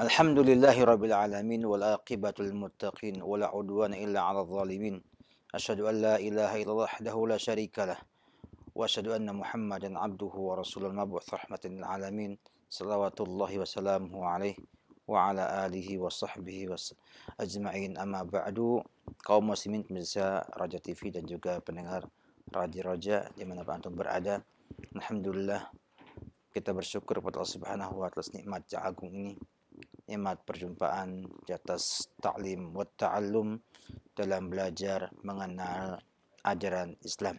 Alhamdulillahi rabbil alamin wal aqibatu lil muttaqin wala udwana illa 'alal zalimin. Asyhadu an la ilaha illallah wahdahu la syarikalah wa asyhadu anna Muhammadan 'abduhu wa rasuluhu mab'uts rahmatan lil alamin. Shalawatullahi wa salamuhu alaihi wa ala alihi wa sahbihi ajma'in. Amma ba'du, kaum muslimin pemirsa Raja TV dan juga pendengar Radio Raja dimanapun antum berada. Alhamdulillah, kita bersyukur kepada Allah Subhanahu wa taala atas nikmat yang agung ini, nikmat perjumpaan di atas ta'lim wa ta'allum dalam belajar mengenal ajaran Islam.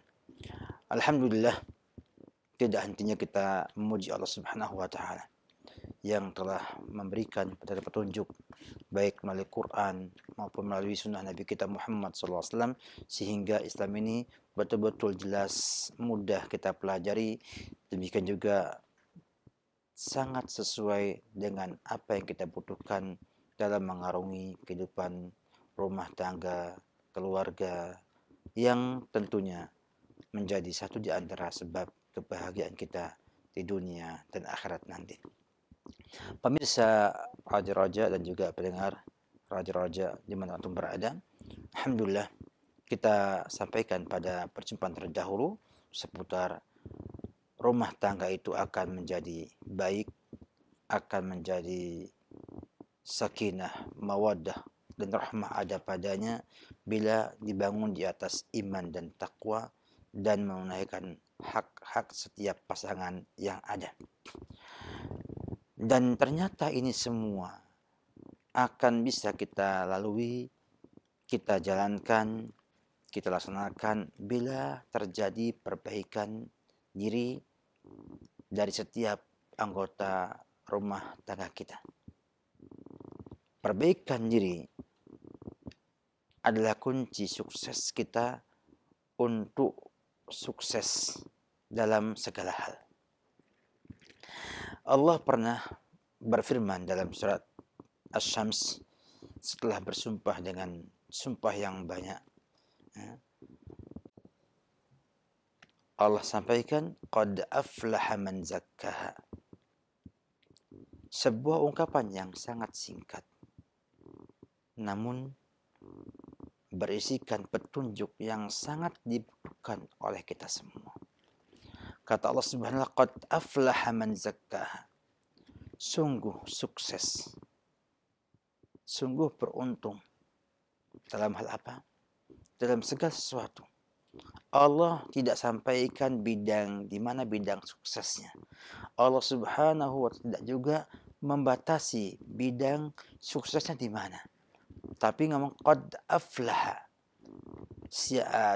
Alhamdulillah, tidak hentinya kita memuji Allah Subhanahu wa taala yang telah memberikan petunjuk baik melalui Quran maupun melalui sunnah Nabi kita Muhammad SAW, sehingga Islam ini betul-betul jelas, mudah kita pelajari, demikian juga sangat sesuai dengan apa yang kita butuhkan dalam mengarungi kehidupan rumah tangga, keluarga, yang tentunya menjadi satu di antara sebab kebahagiaan kita di dunia dan akhirat nanti. Pemirsa Raja-Raja dan juga pendengar Raja-Raja di mana antum berada, alhamdulillah kita sampaikan pada perjumpaan terdahulu seputar rumah tangga itu akan menjadi baik, akan menjadi sakinah, mawaddah, dan rahmah ada padanya bila dibangun di atas iman dan takwa dan menunaikan hak-hak setiap pasangan yang ada. Dan ternyata ini semua akan bisa kita lalui, kita jalankan, kita laksanakan bila terjadi perbaikan diri dari setiap anggota rumah tangga kita. Perbaikan diri adalah kunci sukses kita untuk sukses dalam segala hal. Allah pernah berfirman dalam surat Asy-Syams setelah bersumpah dengan sumpah yang banyak. Allah sampaikan, qad aflaha man zakkaha. Sebuah ungkapan yang sangat singkat, namun berisikan petunjuk yang sangat dibutuhkan oleh kita semua. Kata Allah Subhanahu wa ta'ala, qad aflaha man zakkaha. Sungguh sukses, sungguh beruntung. Dalam hal apa? Dalam segala sesuatu. Allah tidak sampaikan bidang di mana bidang suksesnya. Allah Subhanahu wa ta'ala tidak juga membatasi bidang suksesnya di mana. Tapi ngomong qad aflaha.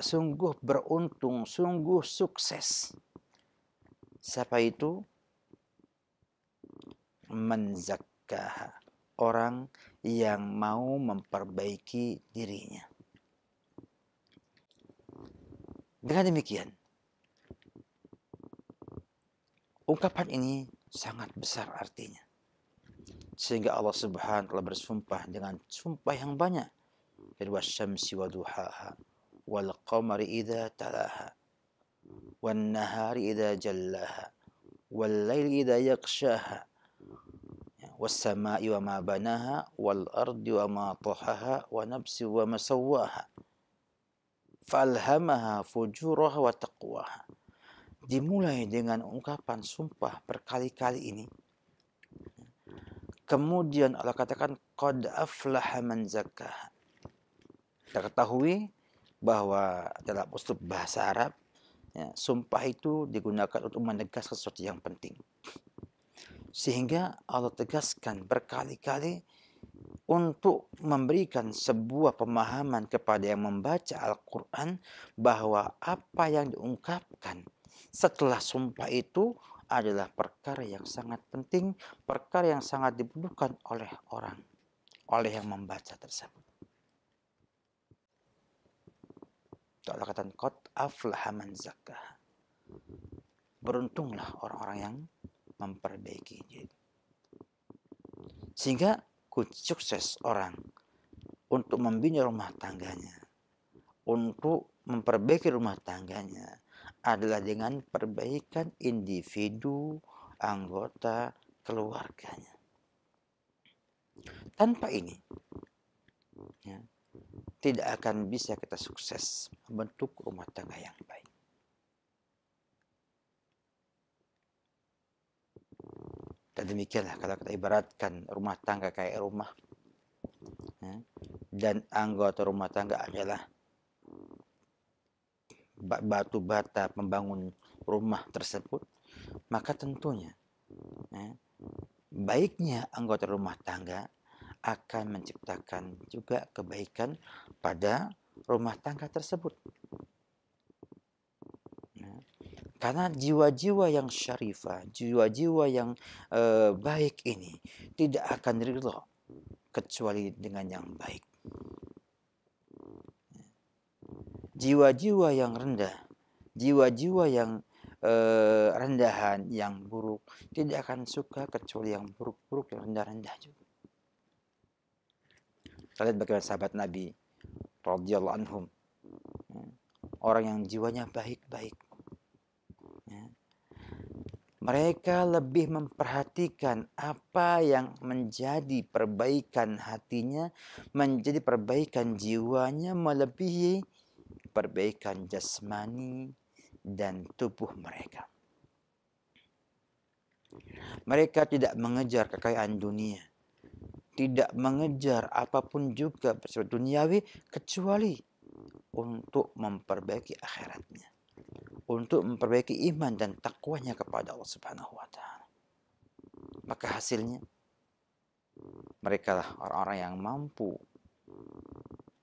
Sungguh beruntung, sungguh sukses. Siapa itu? Man zakkaha. Orang yang mau memperbaiki dirinya. Dengan demikian, ungkapan ini sangat besar artinya. Sehingga Allah Subhanahu wa ta'ala bersumpah dengan sumpah yang banyak. Wasyamsi wa duhaha wal qamari idza talaha wan nahari idza jallaha wal laili idza yaghshaha was samai wa ma banaha wal ardi wa ma tahaha wa nafsi wa ma sawwaha falhamaha fujuraha wa taqwaha. Dimulai dengan ungkapan sumpah berkali-kali ini. Kemudian Allah katakan qad aflaha man zakkaha. Kita ketahui bahwa dalam uslub bahasa Arab, sumpah itu digunakan untuk menegaskan sesuatu yang penting. Sehingga Allah tegaskan berkali-kali untuk memberikan sebuah pemahaman kepada yang membaca Al-Quran bahwa apa yang diungkapkan setelah sumpah itu adalah perkara yang sangat penting, perkara yang sangat dibutuhkan oleh orang, oleh yang membaca tersebut. Allah katakan qad aflaha man zakkaha. Beruntunglah orang-orang yang memperbaiki diri. Sehingga kunci sukses orang untuk membina rumah tangganya, untuk memperbaiki rumah tangganya adalah dengan perbaikan individu, anggota keluarganya. Tanpa ini, ya, tidak akan bisa kita sukses membentuk rumah tangga yang baik. Dan demikianlah kalau kita ibaratkan rumah tangga kayak rumah, ya, dan anggota rumah tangga adalah batu bata pembangun rumah tersebut, maka tentunya, ya, baiknya anggota rumah tangga akan menciptakan juga kebaikan pada rumah tangga tersebut. Ya. Karena jiwa-jiwa yang syarifah, jiwa-jiwa yang baik ini tidak akan ridho kecuali dengan yang baik. Jiwa-jiwa yang rendah, jiwa-jiwa yang rendahan, yang buruk, tidak akan suka kecuali yang buruk-buruk, yang rendah-rendah juga. Kalian bagaimana sahabat Nabi radhiyallahu anhum, orang yang jiwanya baik-baik, ya. Mereka lebih memperhatikan apa yang menjadi perbaikan hatinya, menjadi perbaikan jiwanya, melebihi perbaikan jasmani dan tubuh mereka. Mereka tidak mengejar kekayaan dunia, tidak mengejar apapun juga bersifat duniawi kecuali untuk memperbaiki akhiratnya, untuk memperbaiki iman dan takwanya kepada Allah Subhanahu wa taala. Maka hasilnya mereka lah orang-orang yang mampu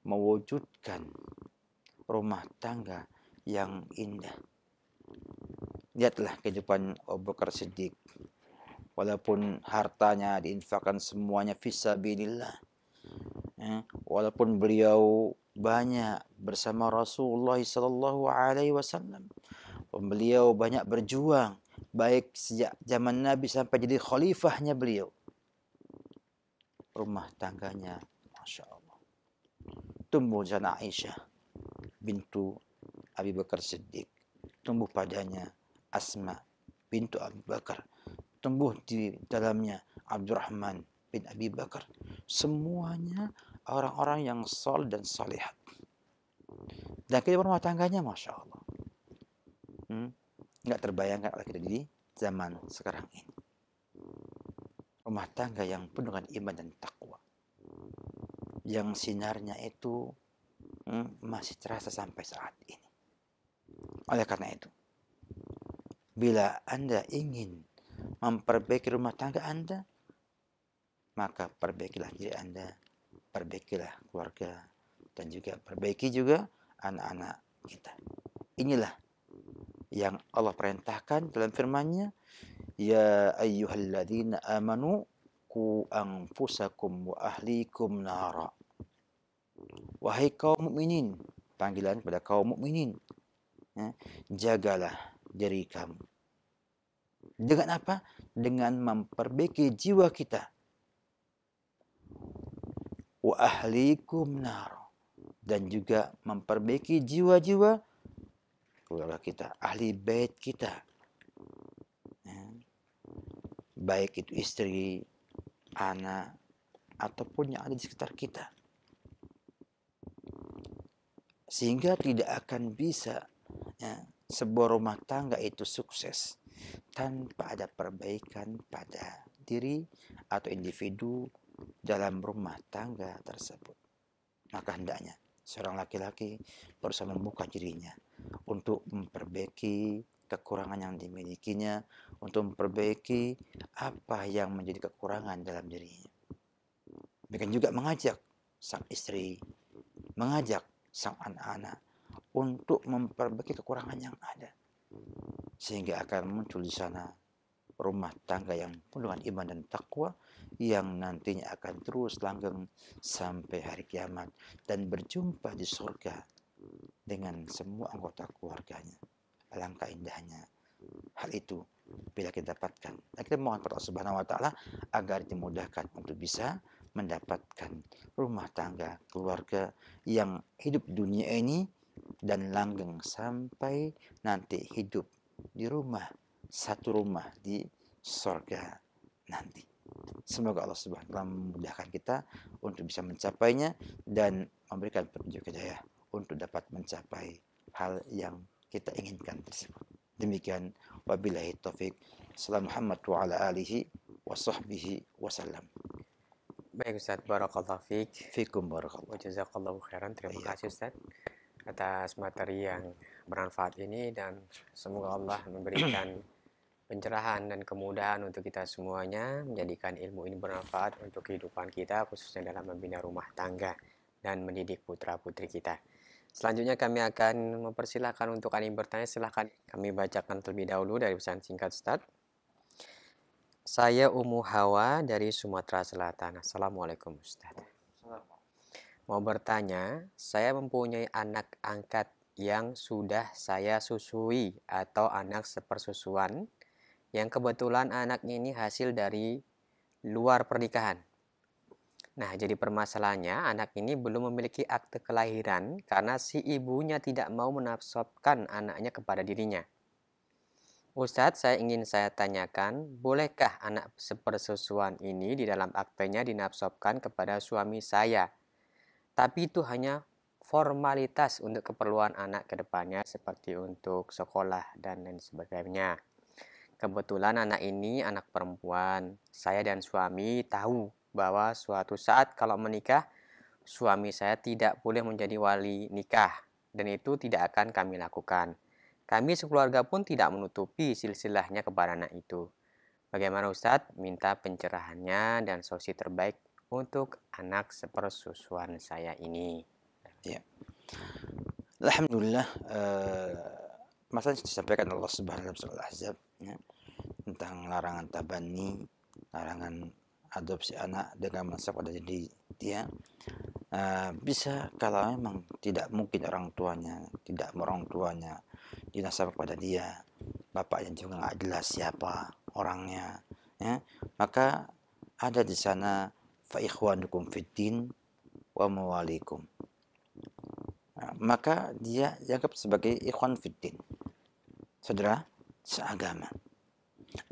mewujudkan rumah tangga yang indah. Lihatlah kehidupan Abu Bakar Siddiq. Walaupun hartanya diinfakkan semuanya fisabilillah, ya, walaupun beliau banyak bersama Rasulullah sallallahu alaihi wasallam, beliau banyak berjuang baik sejak zaman Nabi sampai jadi khalifahnya beliau, rumah tangganya Masya Allah tumbuh sana Aisyah bintu Abi Bakar Siddiq, tumbuh padanya Asma bintu Abu Bakar, tumbuh di dalamnya Abdurrahman bin Abi Bakar. Semuanya orang-orang yang saleh dan salihat. Dan kehidupan rumah tangganya Masya Allah, nggak terbayangkan oleh kita di zaman sekarang ini. Rumah tangga yang penuh dengan iman dan takwa, yang sinarnya itu masih terasa sampai saat ini. Oleh karena itu, bila Anda ingin memperbaiki rumah tangga Anda, maka perbaikilah diri Anda, perbaikilah keluarga, dan juga perbaiki juga anak-anak kita. Inilah yang Allah perintahkan dalam firman-Nya, ya ayyuhalladzina amanu qu anfusakum wa ahlikum nara. Wahai kaum mukminin, panggilan pada kaum mukminin, ya, jagalah diri kamu. Dengan apa? Dengan memperbaiki jiwa kita. Wa ahlikum nara. Dan juga memperbaiki jiwa-jiwa keluarga kita, ahli bait kita, ya, baik itu istri, anak, ataupun yang ada di sekitar kita. Sehingga tidak akan bisa, ya, sebuah rumah tangga itu sukses tanpa ada perbaikan pada diri atau individu dalam rumah tangga tersebut. Maka hendaknya seorang laki-laki berusaha membuka dirinya untuk memperbaiki kekurangan yang dimilikinya, untuk memperbaiki apa yang menjadi kekurangan dalam dirinya. Demikian juga mengajak sang istri, mengajak sang anak-anak untuk memperbaiki kekurangan yang ada, sehingga akan muncul di sana rumah tangga yang penuh dengan iman dan takwa, yang nantinya akan terus langgeng sampai hari kiamat dan berjumpa di surga dengan semua anggota keluarganya. Alangkah indahnya hal itu bila kita dapatkan. Dan kita mohon kepada Allah Subhanahu wa taala agar dimudahkan untuk bisa mendapatkan rumah tangga keluarga yang hidup di dunia ini dan langgeng sampai nanti hidup di rumah, satu rumah di surga nanti. Semoga Allah Subhanahu wa taala memudahkan kita untuk bisa mencapainya dan memberikan petunjuk hidayah untuk dapat mencapai hal yang kita inginkan tersebut. Demikian wabillahi taufik. Salam Muhammad wa ala alihi wa sahbihi wasallam. Baik Ustadz, barakallahu fiik. Fikum barakallah. Wa jazakallahu khairan. Terima kasih Waiyakum. Ustadz atas materi yang bermanfaat ini, dan semoga Allah memberikan pencerahan dan kemudahan untuk kita semuanya, menjadikan ilmu ini bermanfaat untuk kehidupan kita, khususnya dalam membina rumah tangga dan mendidik putra-putri kita. Selanjutnya kami akan mempersilahkan untuk kalian bertanya. Silahkan kami bacakan terlebih dahulu dari pesan singkat Ustadz. Saya Ummu Hawa dari Sumatera Selatan. Assalamualaikum Ustadz. Mau bertanya, saya mempunyai anak angkat yang sudah saya susui atau anak sepersusuan, yang kebetulan anak ini hasil dari luar pernikahan. Nah, jadi permasalahannya anak ini belum memiliki akte kelahiran karena si ibunya tidak mau menafsabkan anaknya kepada dirinya. Ustadz, saya tanyakan, bolehkah anak sepersusuan ini di dalam aktenya dinafsabkan kepada suami saya? Tapi itu hanya formalitas untuk keperluan anak ke depannya, seperti untuk sekolah dan lain sebagainya. Kebetulan anak ini anak perempuan. Saya dan suami tahu bahwa suatu saat kalau menikah, suami saya tidak boleh menjadi wali nikah, dan itu tidak akan kami lakukan. Kami sekeluarga pun tidak menutupi silsilahnya kepada anak itu. Bagaimana Ustadz? Minta pencerahannya dan solusi terbaik untuk anak sepersusuan saya ini. Ya. Alhamdulillah, masalah yang disampaikan Allah Subhanahu wa taala Al-Ahzab, ya, tentang larangan tabani, larangan adopsi anak dengan masa pada jadi dia, bisa kalau memang tidak mungkin orang tuanya dinasabkan pada dia, bapaknya juga nggak jelas siapa orangnya, ya, maka ada di sana fa ikhwanukum fiddin wa mawalikum. Nah, maka dia dianggap sebagai ikhwan fiddin, saudara seagama,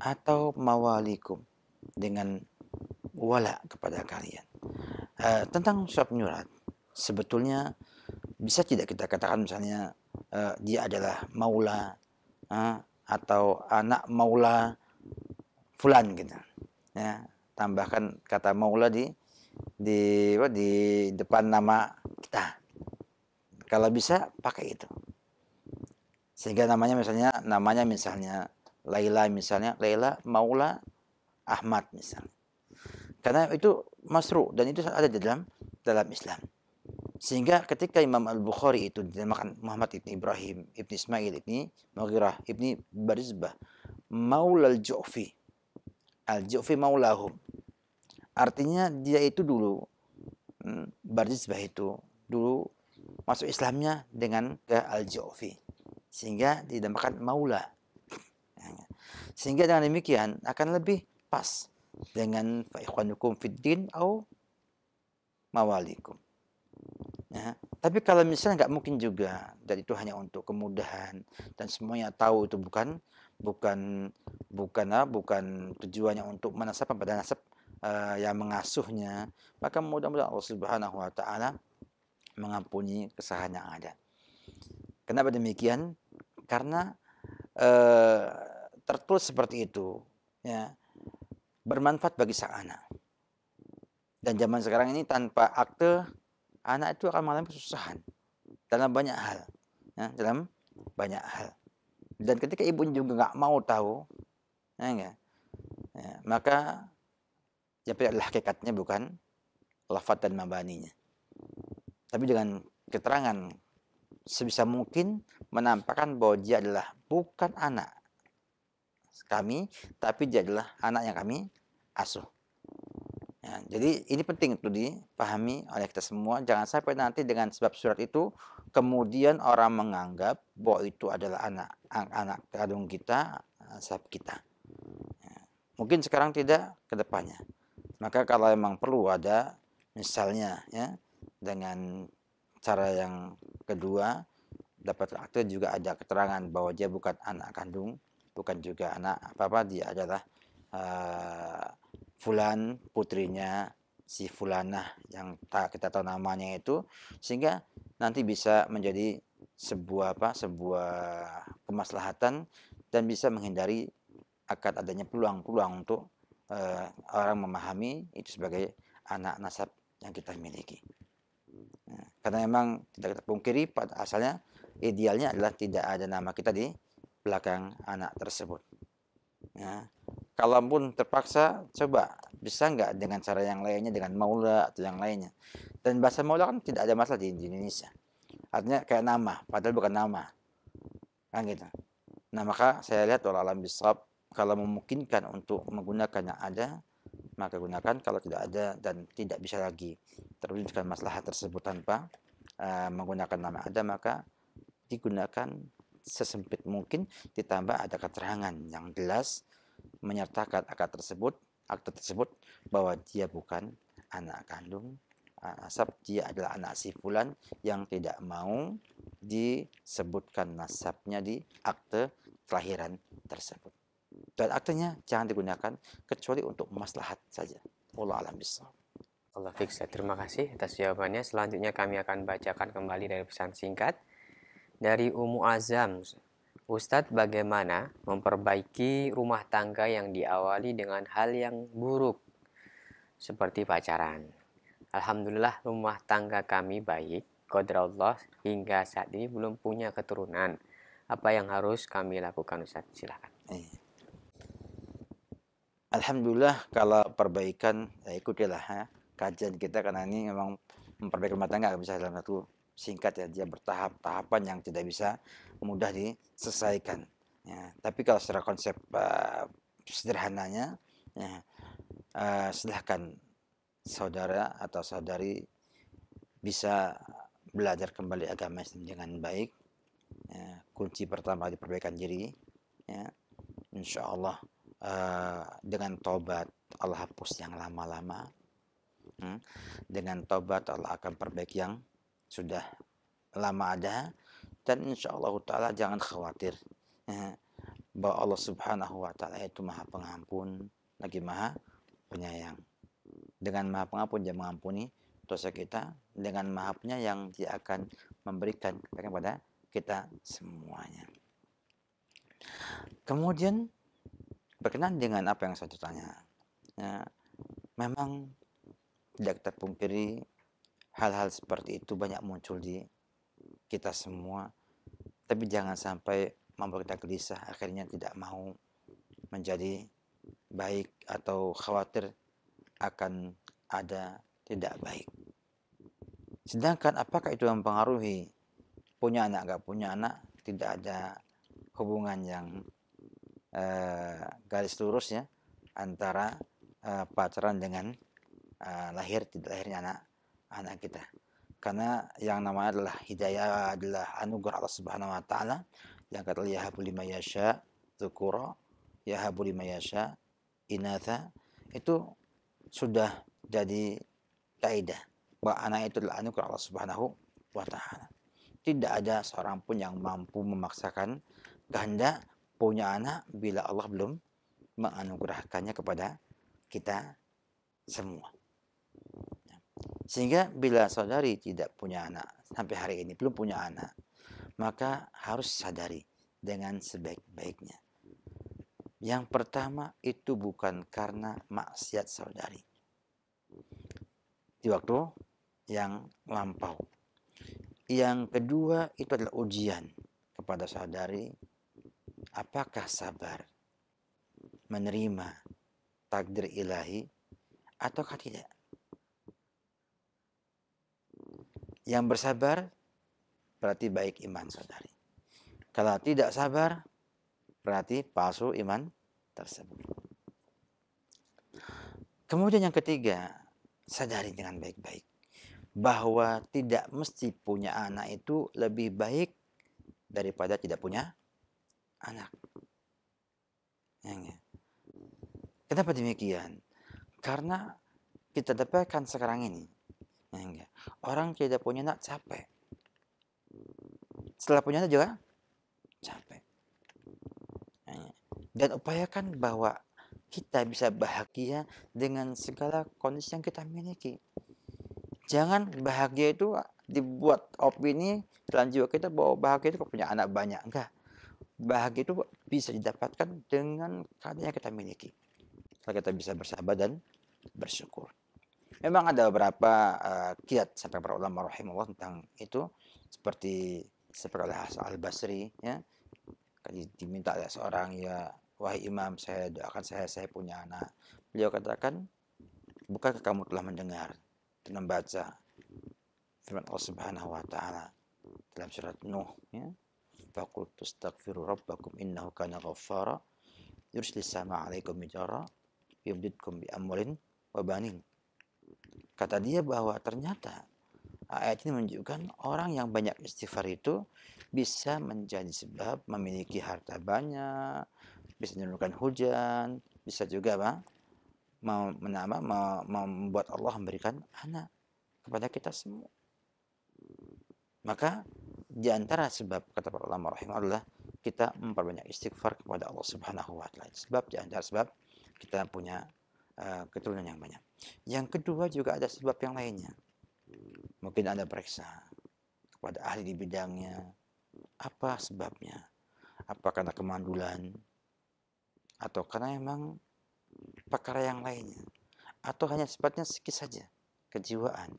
atau mawalikum, dengan wala kepada kalian. Tentang surat menyurat, sebetulnya bisa tidak kita katakan misalnya dia adalah maula atau anak maula fulan gitu, ya, tambahkan kata maula di depan nama kita. Kalau bisa pakai itu, sehingga namanya misalnya Laila, misalnya Laila maula Ahmad misalnya, karena itu masru dan itu ada di dalam Islam. Sehingga ketika Imam Al-Bukhari itu dinamakan Muhammad ibni Ibrahim ibni Ismail ibni Mughirah ibni Barizbah maula al-Ju'fi, al-Ju'fi maulahum, artinya dia itu dulu, Barizbah itu dulu masuk Islamnya dengan al-Ju'fi, sehingga dinamakan maula. Sehingga dengan demikian akan lebih pas dengan fa ikhwanukum fiddin au mawalikum. Ya, tapi kalau misalnya nggak mungkin juga, dan itu hanya untuk kemudahan dan semuanya tahu itu bukan tujuannya untuk menasabkan pada nasab yang mengasuhnya, maka mudah-mudahan Allah Subhanahu wa taala mengampuni kesalahan yang ada. Kenapa demikian? Karena tertulis seperti itu, ya, bermanfaat bagi sang anak. Dan zaman sekarang ini tanpa akte, anak itu akan mengalami kesusahan dalam banyak hal, ya, dalam banyak hal. Dan ketika ibu juga nggak mau tahu, ya, maka yang adalah hakikatnya bukan lafaz dan mabaninya, tapi dengan keterangan sebisa mungkin menampakkan bahwa dia adalah bukan anak kami, tapi dia adalah anak yang kami asuh. Ya, jadi ini penting untuk dipahami oleh kita semua. Jangan sampai nanti dengan sebab surat itu kemudian orang menganggap bahwa itu adalah anak kandung kita, sahabat kita. Ya, mungkin sekarang tidak, ke depannya. Maka kalau memang perlu ada, misalnya, ya, dengan cara yang kedua, dapat akte juga ada keterangan bahwa dia bukan anak kandung, bukan juga anak apa-apa, dia adalah fulan putrinya si fulanah yang kita tahu namanya itu, sehingga nanti bisa menjadi sebuah kemaslahatan dan bisa menghindari akan adanya peluang-peluang untuk orang memahami itu sebagai anak nasab yang kita miliki. Nah, karena memang tidak kita pungkiri pada asalnya idealnya adalah tidak ada nama kita di belakang anak tersebut. Ya. Kalaupun terpaksa, coba bisa nggak dengan cara yang lainnya, dengan maula atau yang lainnya. Dan bahasa maula kan tidak ada masalah di Indonesia. Artinya kayak nama, padahal bukan nama, kan gitu. Nah maka saya lihat wallahualam bisawab, kalau memungkinkan untuk menggunakan yang ada, maka gunakan. Kalau tidak ada dan tidak bisa lagi terwujudkan masalah tersebut tanpa menggunakan nama ada, maka digunakan sesempit mungkin, ditambah ada keterangan yang jelas menyertakan akte tersebut bahwa dia bukan anak kandung nasab, dia adalah anak si fulan yang tidak mau disebutkan nasabnya di akte kelahiran tersebut. Dan aktenya jangan digunakan kecuali untuk maslahat saja. Wallahu a'lam bishawab. Allah fiksa. Terima kasih atas jawabannya. Selanjutnya kami akan bacakan kembali dari pesan singkat dari Ummu Azam. Ustadz, bagaimana memperbaiki rumah tangga yang diawali dengan hal yang buruk seperti pacaran? Alhamdulillah rumah tangga kami baik, qadarullah, hingga saat ini belum punya keturunan. Apa yang harus kami lakukan, Ustadz? Silakan. Alhamdulillah kalau perbaikan ya ikutilah ya kajian kita, karena ini memang memperbaiki rumah tangga bisa dalam satu singkat ya, dia bertahap-tahapan yang tidak bisa mudah diselesaikan ya. Tapi kalau secara konsep sederhananya ya, silahkan saudara atau saudari bisa belajar kembali agama dengan baik ya. Kunci pertama di perbaikan diri ya, insya Allah dengan tobat Allah hapus yang lama-lama. Dengan tobat Allah akan perbaiki yang sudah lama ada. Dan insya Allah ta'ala jangan khawatir bahwa Allah subhanahu wa ta'ala itu maha pengampun lagi maha penyayang. Dengan maha pengampun dia mengampuni dosa kita, dengan maha penyayang dia akan memberikan kepada kita semuanya. Kemudian berkenaan dengan apa yang saya tanya ya, memang tidak kita pungkiri hal-hal seperti itu banyak muncul di kita semua, tapi jangan sampai membuat kita gelisah akhirnya tidak mau menjadi baik atau khawatir akan ada tidak baik. Sedangkan apakah itu mempengaruhi punya anak gak punya anak? Tidak ada hubungan yang garis lurus ya antara pacaran dengan lahir tidak lahirnya anak kita, karena yang namanya adalah hidayah, adalah anugerah Allah Subhanahu wa taala yang kata yahabu liman yasha dzukura yahabu liman yasha inatha, itu sudah jadi kaidah bahwa anak itu adalah anugerah Allah Subhanahu wa taala. Tidak ada seorang pun yang mampu memaksakan kehendak punya anak bila Allah belum menganugerahkannya kepada kita semua. Sehingga bila saudari tidak punya anak, sampai hari ini belum punya anak, maka harus sadari dengan sebaik-baiknya. Yang pertama itu bukan karena maksiat saudari di waktu yang lampau. Yang kedua itu adalah ujian kepada saudari, apakah sabar menerima takdir ilahi ataukah tidak. Yang bersabar berarti baik iman saudari. Kalau tidak sabar berarti palsu iman tersebut. Kemudian yang ketiga, sadari dengan baik-baik bahwa tidak mesti punya anak itu lebih baik daripada tidak punya anak. Kenapa demikian? Karena kita dapatkan sekarang ini orang tidak punya anak capek, setelah punya anak juga capek. Dan upayakan bahwa kita bisa bahagia dengan segala kondisi yang kita miliki. Jangan bahagia itu dibuat opini dalam jiwa kita bahwa bahagia itu punya anak banyak. Enggak. Bahagia itu bisa didapatkan dengan keadaan yang kita miliki. Kalau kita bisa bersabar dan bersyukur. Memang ada beberapa kiat sampai para ulama rahimahullah tentang itu, seperti oleh Hasan al-Basri, ya, diminta oleh seorang, ya wahai imam, saya doakan saya punya anak. Beliau katakan, bukankah kamu telah mendengar dan membaca firman Allah Subhanahu wa taala dalam surat Nuh, ya, faqultu astaghfiru rabbakum innahu kana ghaffara yursilis sama 'alaikum mijara yumdidkum bi amwalin wa banin. Kata dia bahwa ternyata ayat ini menunjukkan orang yang banyak istighfar itu bisa menjadi sebab memiliki harta banyak, bisa menurunkan hujan, bisa juga membuat Allah memberikan anak kepada kita semua. Maka di antara sebab, kata para ulama rahimahullah, adalah kita memperbanyak istighfar kepada Allah Subhanahu wa taala. Sebab di antara sebab kita punya keturunan yang banyak. Yang kedua juga ada sebab yang lainnya. Mungkin Anda periksa kepada ahli di bidangnya, apa sebabnya? Apa karena kemandulan? Atau karena memang perkara yang lainnya? Atau hanya sifatnya psikis saja, kejiwaan?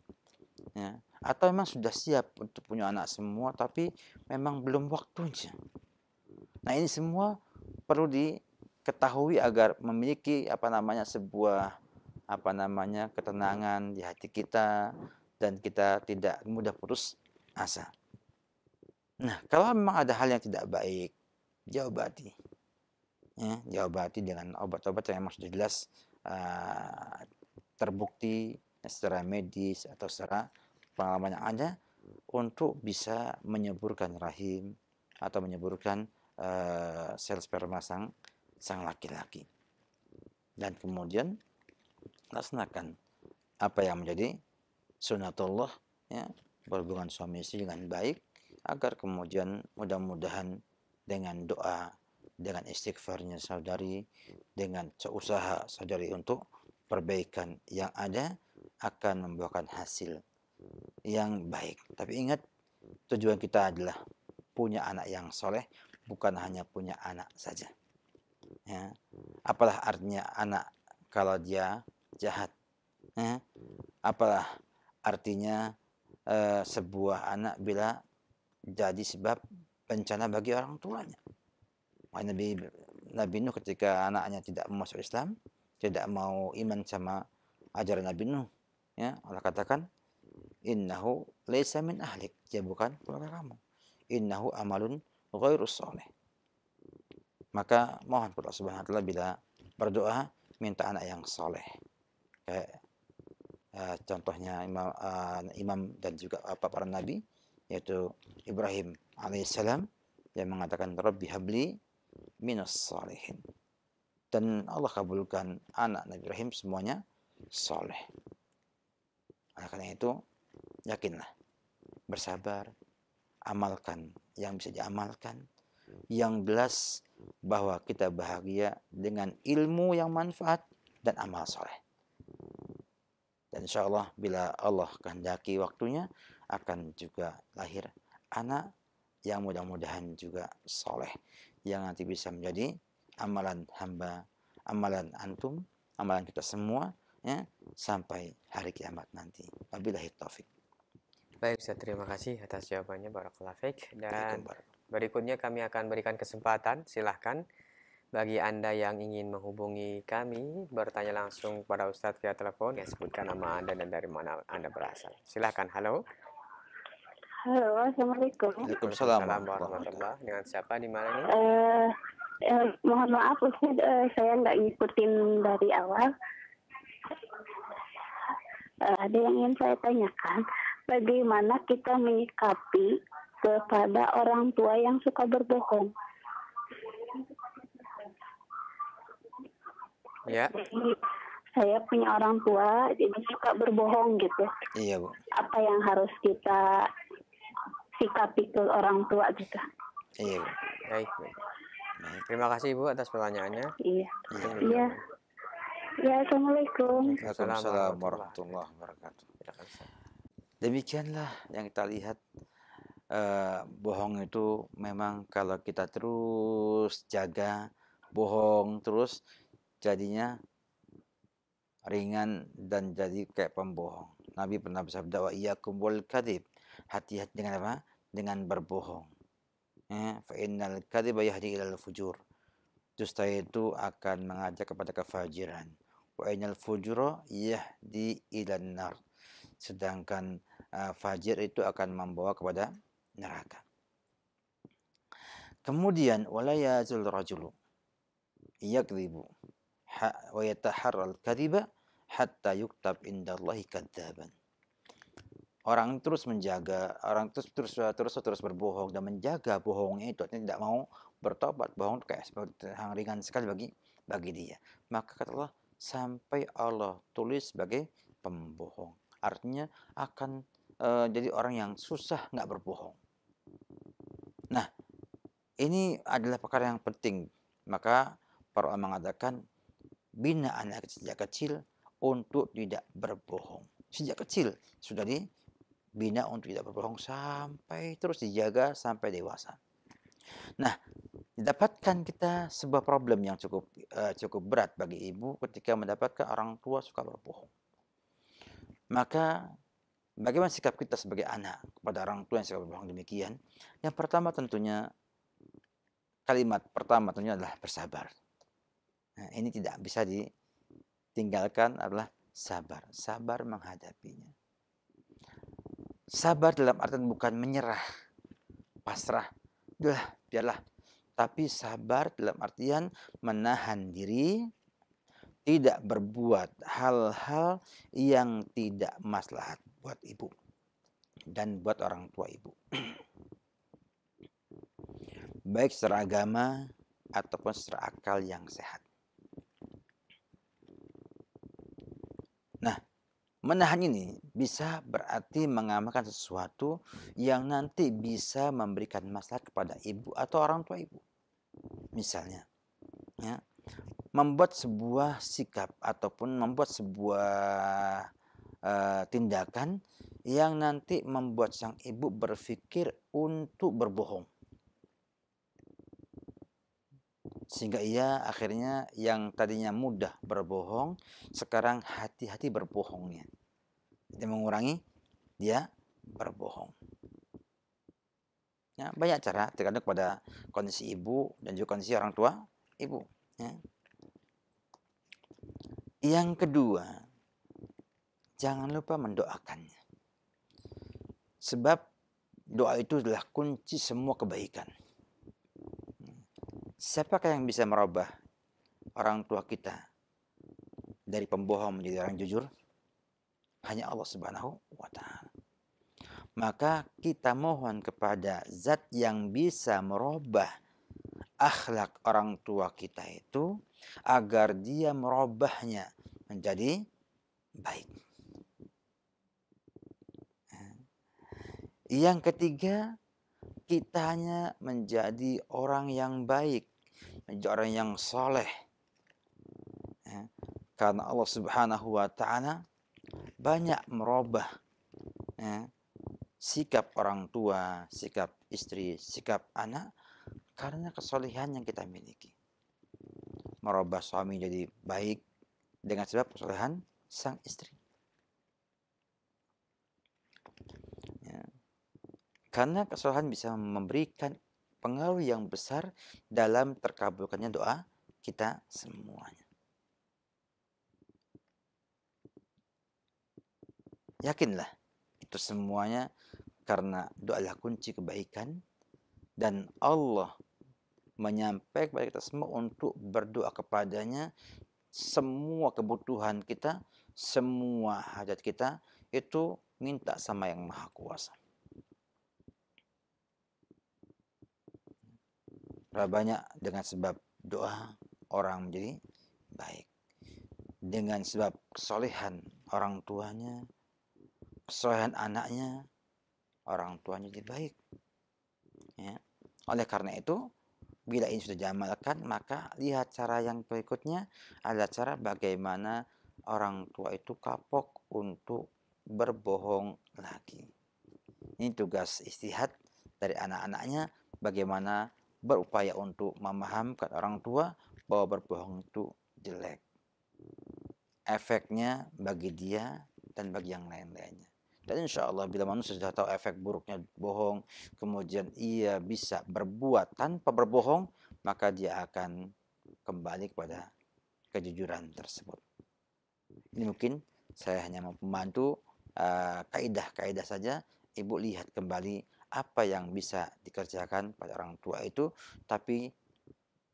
Ya. Atau memang sudah siap untuk punya anak semua, tapi memang belum waktunya. Nah, ini semua perlu diketahui agar memiliki sebuah ketenangan di hati kita, dan kita tidak mudah putus asa. Nah, kalau memang ada hal yang tidak baik, diobati. Ya, diobati dengan obat-obat yang memang sudah jelas terbukti secara medis atau secara pengalaman yang ada, untuk bisa menyuburkan rahim atau menyuburkan sel sperma sang laki-laki. Dan kemudian laksanakan apa yang menjadi sunatullah, ya, berhubungan suami istri dengan baik, agar kemudian mudah-mudahan dengan doa, dengan istighfarnya saudari, dengan usaha saudari untuk perbaikan yang ada, akan membuahkan hasil yang baik. Tapi ingat, tujuan kita adalah punya anak yang soleh, bukan hanya punya anak saja. Ya. Apalah artinya anak kalau dia jahat? Ya. Apalah artinya sebuah anak bila jadi sebab bencana bagi orang tuanya? Nabi Nuh ketika anaknya tidak mau masuk Islam, tidak mau iman sama ajaran Nabi Nuh, ya, Allah katakan, innahu laisa min ahlik, dia bukan keluarga kamu. Innahu amalun ghairu sholih. Maka mohon kepada Allah Subhanahu wa taala bila berdoa minta anak yang soleh. Kayak contohnya imam dan juga para nabi, yaitu Ibrahim alaihissalam, yang mengatakan Rabbi habli minas salihin. Dan Allah kabulkan anak Nabi Ibrahim semuanya soleh. Oleh karena itu, yakinlah, bersabar, amalkan yang bisa diamalkan, yang jelas bahwa kita bahagia dengan ilmu yang manfaat dan amal soleh. Dan insya Allah bila Allah kehendaki waktunya, akan juga lahir anak yang mudah-mudahan juga soleh, yang nanti bisa menjadi amalan hamba, amalan antum, amalan kita semua, ya, sampai hari kiamat nanti. Wabillahi taufik. Baik Ustaz, terima kasih atas jawabannya, barakallahu fiik. Dan berikutnya kami akan berikan kesempatan, silahkan bagi Anda yang ingin menghubungi kami, bertanya langsung kepada Ustadz via telepon, ya, sebutkan nama Anda dan dari mana Anda berasal. Silahkan. Halo. Halo, assalamualaikum. Waalaikumsalam warahmatullahi. Dengan siapa, di mana nih? Mohon maaf Ustaz, saya nggak ngikutin dari awal. Ada yang ingin saya tanyakan, bagaimana kita menyikapi kepada orang tua yang suka berbohong? Ya. Saya punya orang tua, jadi suka berbohong gitu. Iya, Bu. Apa yang harus kita sikapi ke orang tua gitu? Iya, Bu. Baik. Terima kasih Ibu atas pertanyaannya. Iya. Ya, Assalamualaikum. Waalaikumsalam warahmatullahi wabarakatuh. Silakan, Ustaz. Demikianlah yang kita lihat, bohong itu memang kalau kita terus jaga bohong terus, jadinya ringan dan jadi kayak pembohong. Nabi pernah bersabda, wa iyyakum wal kadzib. Hati-hati dengan apa? Dengan berbohong. Fa innal kadziba yahdi ilal fujur. Dusta itu akan mengajak kepada kefajiran. Wa innal fujura yahdi ilan nar. Sedangkan fajir itu akan membawa kepada neraka. Kemudian wala yazul rajulu yakdzibu wa yataharral kadziba hatta yuktab indallahi kadzaban. Orang terus menjaga, orang terus berbohong dan menjaga bohongnya itu, artinya tidak mau bertobat. Bohong itu kayak seperti hal ringan sekali bagi dia. Maka kata Allah, sampai Allah tulis sebagai pembohong. Artinya akan jadi orang yang susah nggak berbohong. Nah, ini adalah perkara yang penting. Maka para ulama mengatakan bina anak sejak kecil untuk tidak berbohong. Sejak kecil sudah dibina untuk tidak berbohong sampai terus dijaga sampai dewasa. Nah, dapatkan kita sebuah problem yang cukup berat bagi ibu ketika mendapatkan orang tua suka berbohong. Maka bagaimana sikap kita sebagai anak kepada orang tua yang suka berbohong demikian? Yang pertama tentunya, kalimat pertama tentunya adalah bersabar. Nah, ini tidak bisa ditinggalkan, adalah sabar. Sabar menghadapinya. Sabar dalam artian bukan menyerah, pasrah, biarlah. Tapi sabar dalam artian menahan diri, tidak berbuat hal-hal yang tidak maslahat buat ibu dan buat orang tua ibu. Baik secara agama ataupun secara akal yang sehat. Nah, menahan ini bisa berarti mengamalkan sesuatu yang nanti bisa memberikan maslahat kepada ibu atau orang tua ibu. Misalnya, ya, membuat sebuah sikap ataupun membuat sebuah tindakan yang nanti membuat sang ibu berpikir untuk berbohong. Sehingga ia akhirnya yang tadinya mudah berbohong, sekarang hati-hati berbohongnya. Dia mengurangi dia berbohong. Ya, banyak cara tergantung pada kondisi ibu dan juga kondisi orang tua ibu. Ya. Yang kedua, jangan lupa mendoakannya. Sebab doa itu adalah kunci semua kebaikan. Siapakah yang bisa merubah orang tua kita dari pembohong menjadi orang jujur? Hanya Allah Subhanahu wa Ta'ala. Maka kita mohon kepada zat yang bisa merubah akhlak orang tua kita itu agar dia merubahnya menjadi baik. Yang ketiga, kita hanya menjadi orang yang baik, menjadi orang yang soleh. Karena Allah Subhanahu wa Ta'ala banyak merubah sikap orang tua, sikap istri, sikap anak karena kesolehan yang kita miliki. Merubah suami jadi baik dengan sebab kesolehan sang istri. Karena kesolehan bisa memberikan pengaruh yang besar dalam terkabulkannya doa kita semuanya. Yakinlah itu semuanya karena doa adalah kunci kebaikan dan Allah menyampaikan kepada kita semua untuk berdoa kepadanya. Semua kebutuhan kita, semua hajat kita itu minta sama yang Maha Kuasa. Banyak dengan sebab doa orang menjadi baik. Dengan sebab kesolehan orang tuanya, kesolehan anaknya, orang tuanya jadi baik. Ya. Oleh karena itu, Bila ini sudah diamalkan, maka lihat cara yang berikutnya adalah cara bagaimana orang tua itu kapok untuk berbohong lagi. Ini tugas istihad dari anak-anaknya, bagaimana berupaya untuk memahamkan orang tua bahwa berbohong itu jelek. Efeknya bagi dia dan bagi yang lain-lainnya. Dan insya Allah bila manusia sudah tahu efek buruknya bohong, kemudian ia bisa berbuat tanpa berbohong, maka dia akan kembali kepada kejujuran tersebut. Ini mungkin saya hanya membantu kaidah-kaidah saja. Ibu lihat kembali apa yang bisa dikerjakan pada orang tua itu, tapi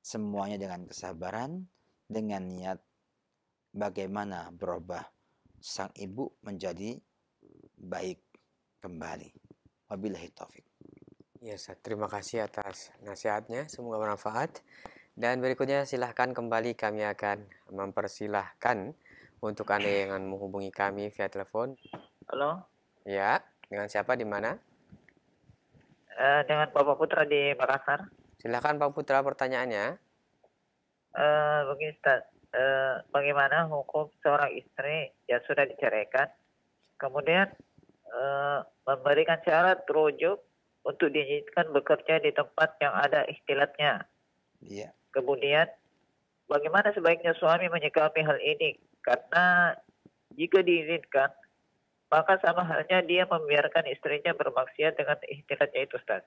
semuanya dengan kesabaran, dengan niat bagaimana berubah sang ibu menjadi baik kembali. Wabillahi taufik. Ya, Ustaz, terima kasih atas nasihatnya, semoga bermanfaat. Dan berikutnya silahkan kembali, kami akan mempersilahkan untuk Anda yang ingin menghubungi kami via telepon. Halo, Ya, dengan siapa, di mana? dengan Bapak Putra di Makassar. Silahkan Pak Putra, pertanyaannya. Begini Ustaz, bagaimana hukum seorang istri yang sudah diceraikan, kemudian memberikan syarat rujuk untuk diizinkan bekerja di tempat yang ada ikhtilatnya. Iya. Kemudian, bagaimana sebaiknya suami menyikapi hal ini? Karena jika diizinkan, maka sama halnya dia membiarkan istrinya bermaksiat dengan ikhtilatnya itu, Ustaz.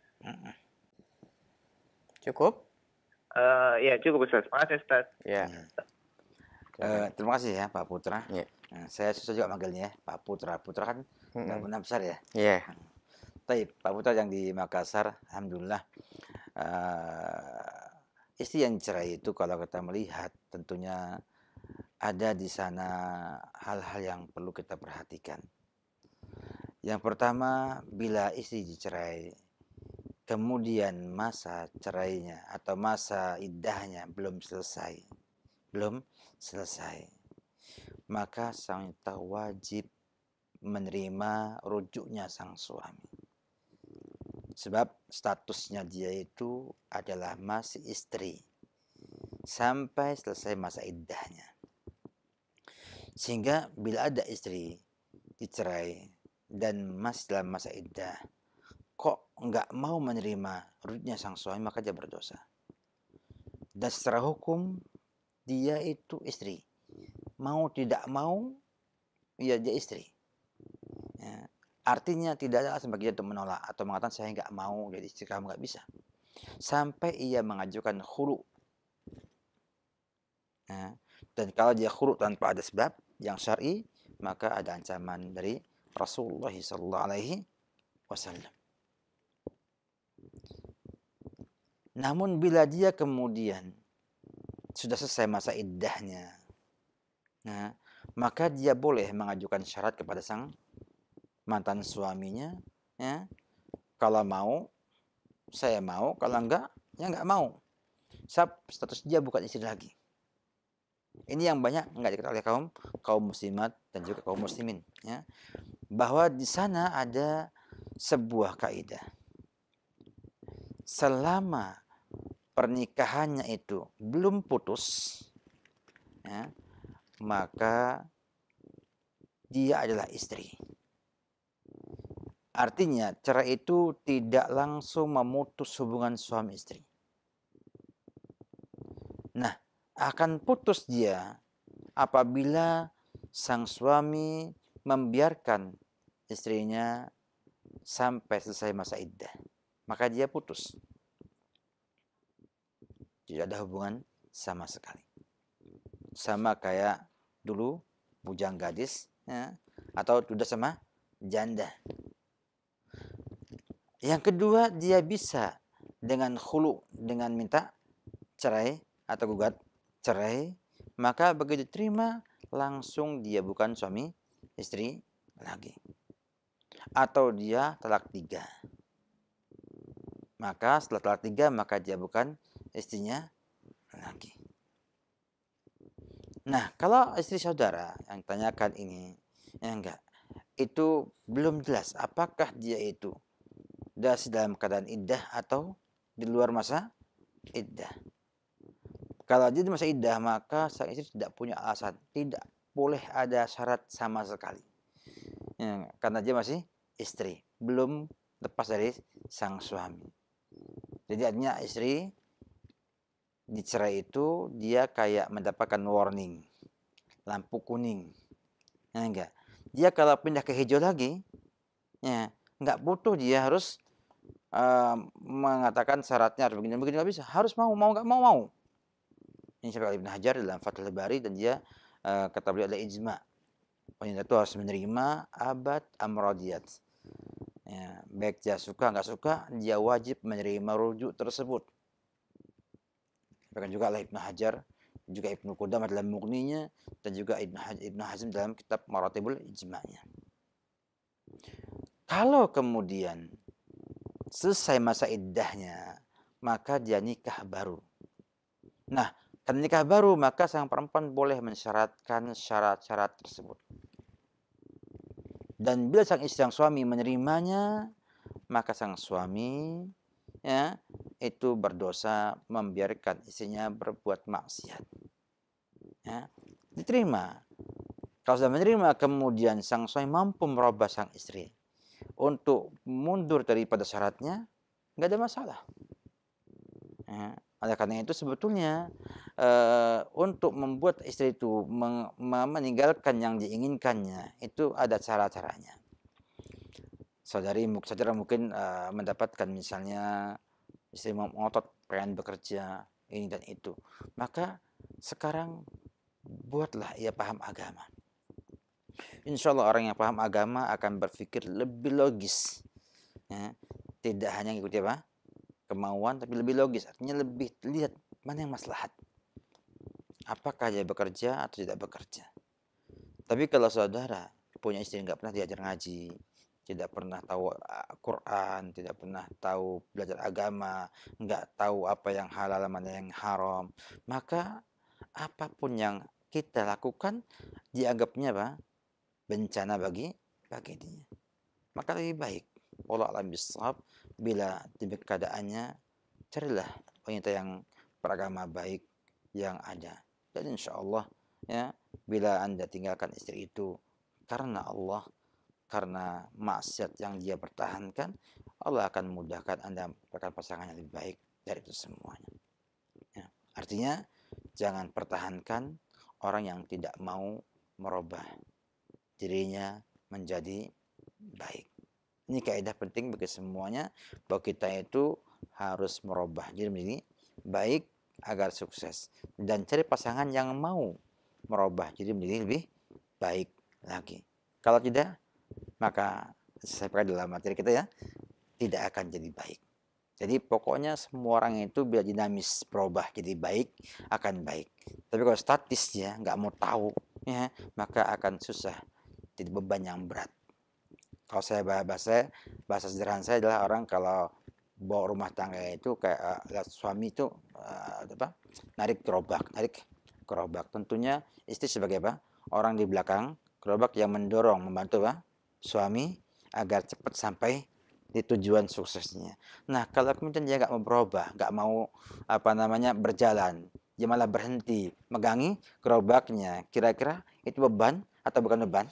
Cukup? Ya, cukup, Ustaz. Terima kasih, Ustaz. Ya. Terima kasih ya Pak Putra. Ya. Saya susah juga manggilnya ya, Pak Putra. Putra kan nggak benar besar ya. Iya. Baik, Pak Putra yang di Makassar, alhamdulillah. Istri yang cerai itu kalau kita melihat tentunya ada di sana hal-hal yang perlu kita perhatikan. Yang pertama, bila istri dicerai, kemudian masa cerainya atau masa iddahnya belum selesai, maka sang wanita wajib menerima rujuknya sang suami. Sebab statusnya dia itu adalah masih istri sampai selesai masa iddahnya. Sehingga bila ada istri dicerai dan masih dalam masa iddah, kok nggak mau menerima rujuknya sang suami, maka dia berdosa. Dan secara hukum dia itu istri, mau tidak mau ya dia istri. Ya. Artinya tidak ada alasan bagi dia untuk menolak atau mengatakan saya nggak mau jadi istri kamu, nggak bisa. Sampai ia mengajukan khulu. Ya. Dan kalau dia khulu tanpa ada sebab yang syar'i, maka ada ancaman dari Rasulullah SAW. Namun bila dia kemudian sudah selesai masa iddahnya, nah, maka dia boleh mengajukan syarat kepada sang mantan suaminya, ya. Kalau mau, saya mau. Kalau enggak, ya enggak mau. Status dia bukan istri lagi. Ini yang banyak enggak diketahui oleh kaum muslimat dan juga kaum muslimin, ya. Bahwa di sana ada sebuah kaidah. Selama pernikahannya itu belum putus, ya, maka dia adalah istri. Artinya cerai itu tidak langsung memutus hubungan suami istri. Nah, akan putus dia apabila sang suami membiarkan istrinya sampai selesai masa iddah. Maka dia putus. Tidak ada hubungan sama sekali. Sama kayak dulu bujang gadis, ya, atau sudah sama janda. Yang kedua, dia bisa dengan khulu, dengan minta cerai atau gugat cerai, maka begitu terima langsung dia bukan suami istri lagi. Atau dia talak 3. Maka setelah talak 3, maka dia bukan istrinya lagi. Nah, kalau istri saudara yang tanyakan ini, ya enggak, itu belum jelas apakah dia itu masih dalam keadaan iddah atau di luar masa iddah. Kalau dia di masa iddah, maka sang istri tidak punya alasan, tidak boleh ada syarat sama sekali. Ya, karena dia masih istri, belum lepas dari sang suami. Jadi artinya istri dicerai itu dia kayak mendapatkan warning, lampu kuning. Ya enggak. Dia kalau pindah ke hijau lagi, ya enggak butuh dia harus mengatakan syaratnya harus begini nggak bisa, harus mau nggak mau. Ini sampai Ibnu Hajar dalam Fathul Bari, dan dia kata beliau adalah ijma. Wanita itu harus menerima abad amradiyat. Ya, baik dia suka nggak suka, dia wajib menerima rujuk tersebut. Bahkan juga oleh Ibnu Hajar, juga Ibnu Qudamah dalam Mughninya, dan juga Ibnu Hazm dalam kitab Maratibul Ijma'nya. Kalau kemudian selesai masa iddahnya, maka dia nikah baru. Nah, karena nikah baru, maka sang perempuan boleh mensyaratkan syarat-syarat tersebut. Dan bila sang istri, sang suami menerimanya, maka sang suami ya itu berdosa membiarkan istrinya berbuat maksiat. Ya, diterima. Kalau sudah menerima, kemudian sang suami mampu merubah sang istri untuk mundur daripada syaratnya, nggak ada masalah. Ya, oleh karena itu sebetulnya untuk membuat istri itu meninggalkan yang diinginkannya itu ada cara-caranya. Saudara mungkin mendapatkan misalnya istri mau ngotot pengen bekerja ini dan itu, maka sekarang buatlah ia paham agama. Insya Allah orang yang paham agama akan berpikir lebih logis, ya. Tidak hanya mengikuti kemauan, tapi lebih logis. Artinya lebih lihat mana yang maslahat. Apakah dia bekerja atau tidak bekerja. Tapi kalau saudara punya istri nggak pernah diajar ngaji, tidak pernah tahu Quran, tidak pernah tahu belajar agama, nggak tahu apa yang halal, mana yang haram, maka apapun yang kita lakukan dianggapnya bencana bagi dia. Maka lebih baik wallahu a'lam bishawab, bila tiba keadaannya carilah wanita yang beragama baik yang ada. Dan insya Allah ya, bila Anda tinggalkan istri itu karena Allah, karena maksiat yang dia pertahankan, Allah akan memudahkan Anda mendapatkan pasangan yang lebih baik dari itu semuanya. Ya, artinya jangan pertahankan orang yang tidak mau merubah dirinya menjadi baik. Ini kaidah penting bagi semuanya, bahwa kita itu harus merubah diri menjadi baik agar sukses, dan cari pasangan yang mau merubah diri menjadi lebih baik lagi. Kalau tidak, maka saya pakai dalam materi kita ya, tidak akan jadi baik. Jadi pokoknya semua orang itu bila dinamis berubah jadi baik, akan baik. Tapi kalau statisnya nggak mau tahu ya, maka akan susah, jadi beban yang berat. Kalau saya bahasa sederhana saya adalah orang kalau bawa rumah tangga itu kayak suami itu narik gerobak. Tentunya istri sebagai orang di belakang gerobak yang mendorong, membantu suami agar cepat sampai di tujuan suksesnya. Nah, kalau kemudian dia nggak mau berubah, nggak mau berjalan, dia malah berhenti megangi gerobaknya, kira-kira itu beban atau bukan beban?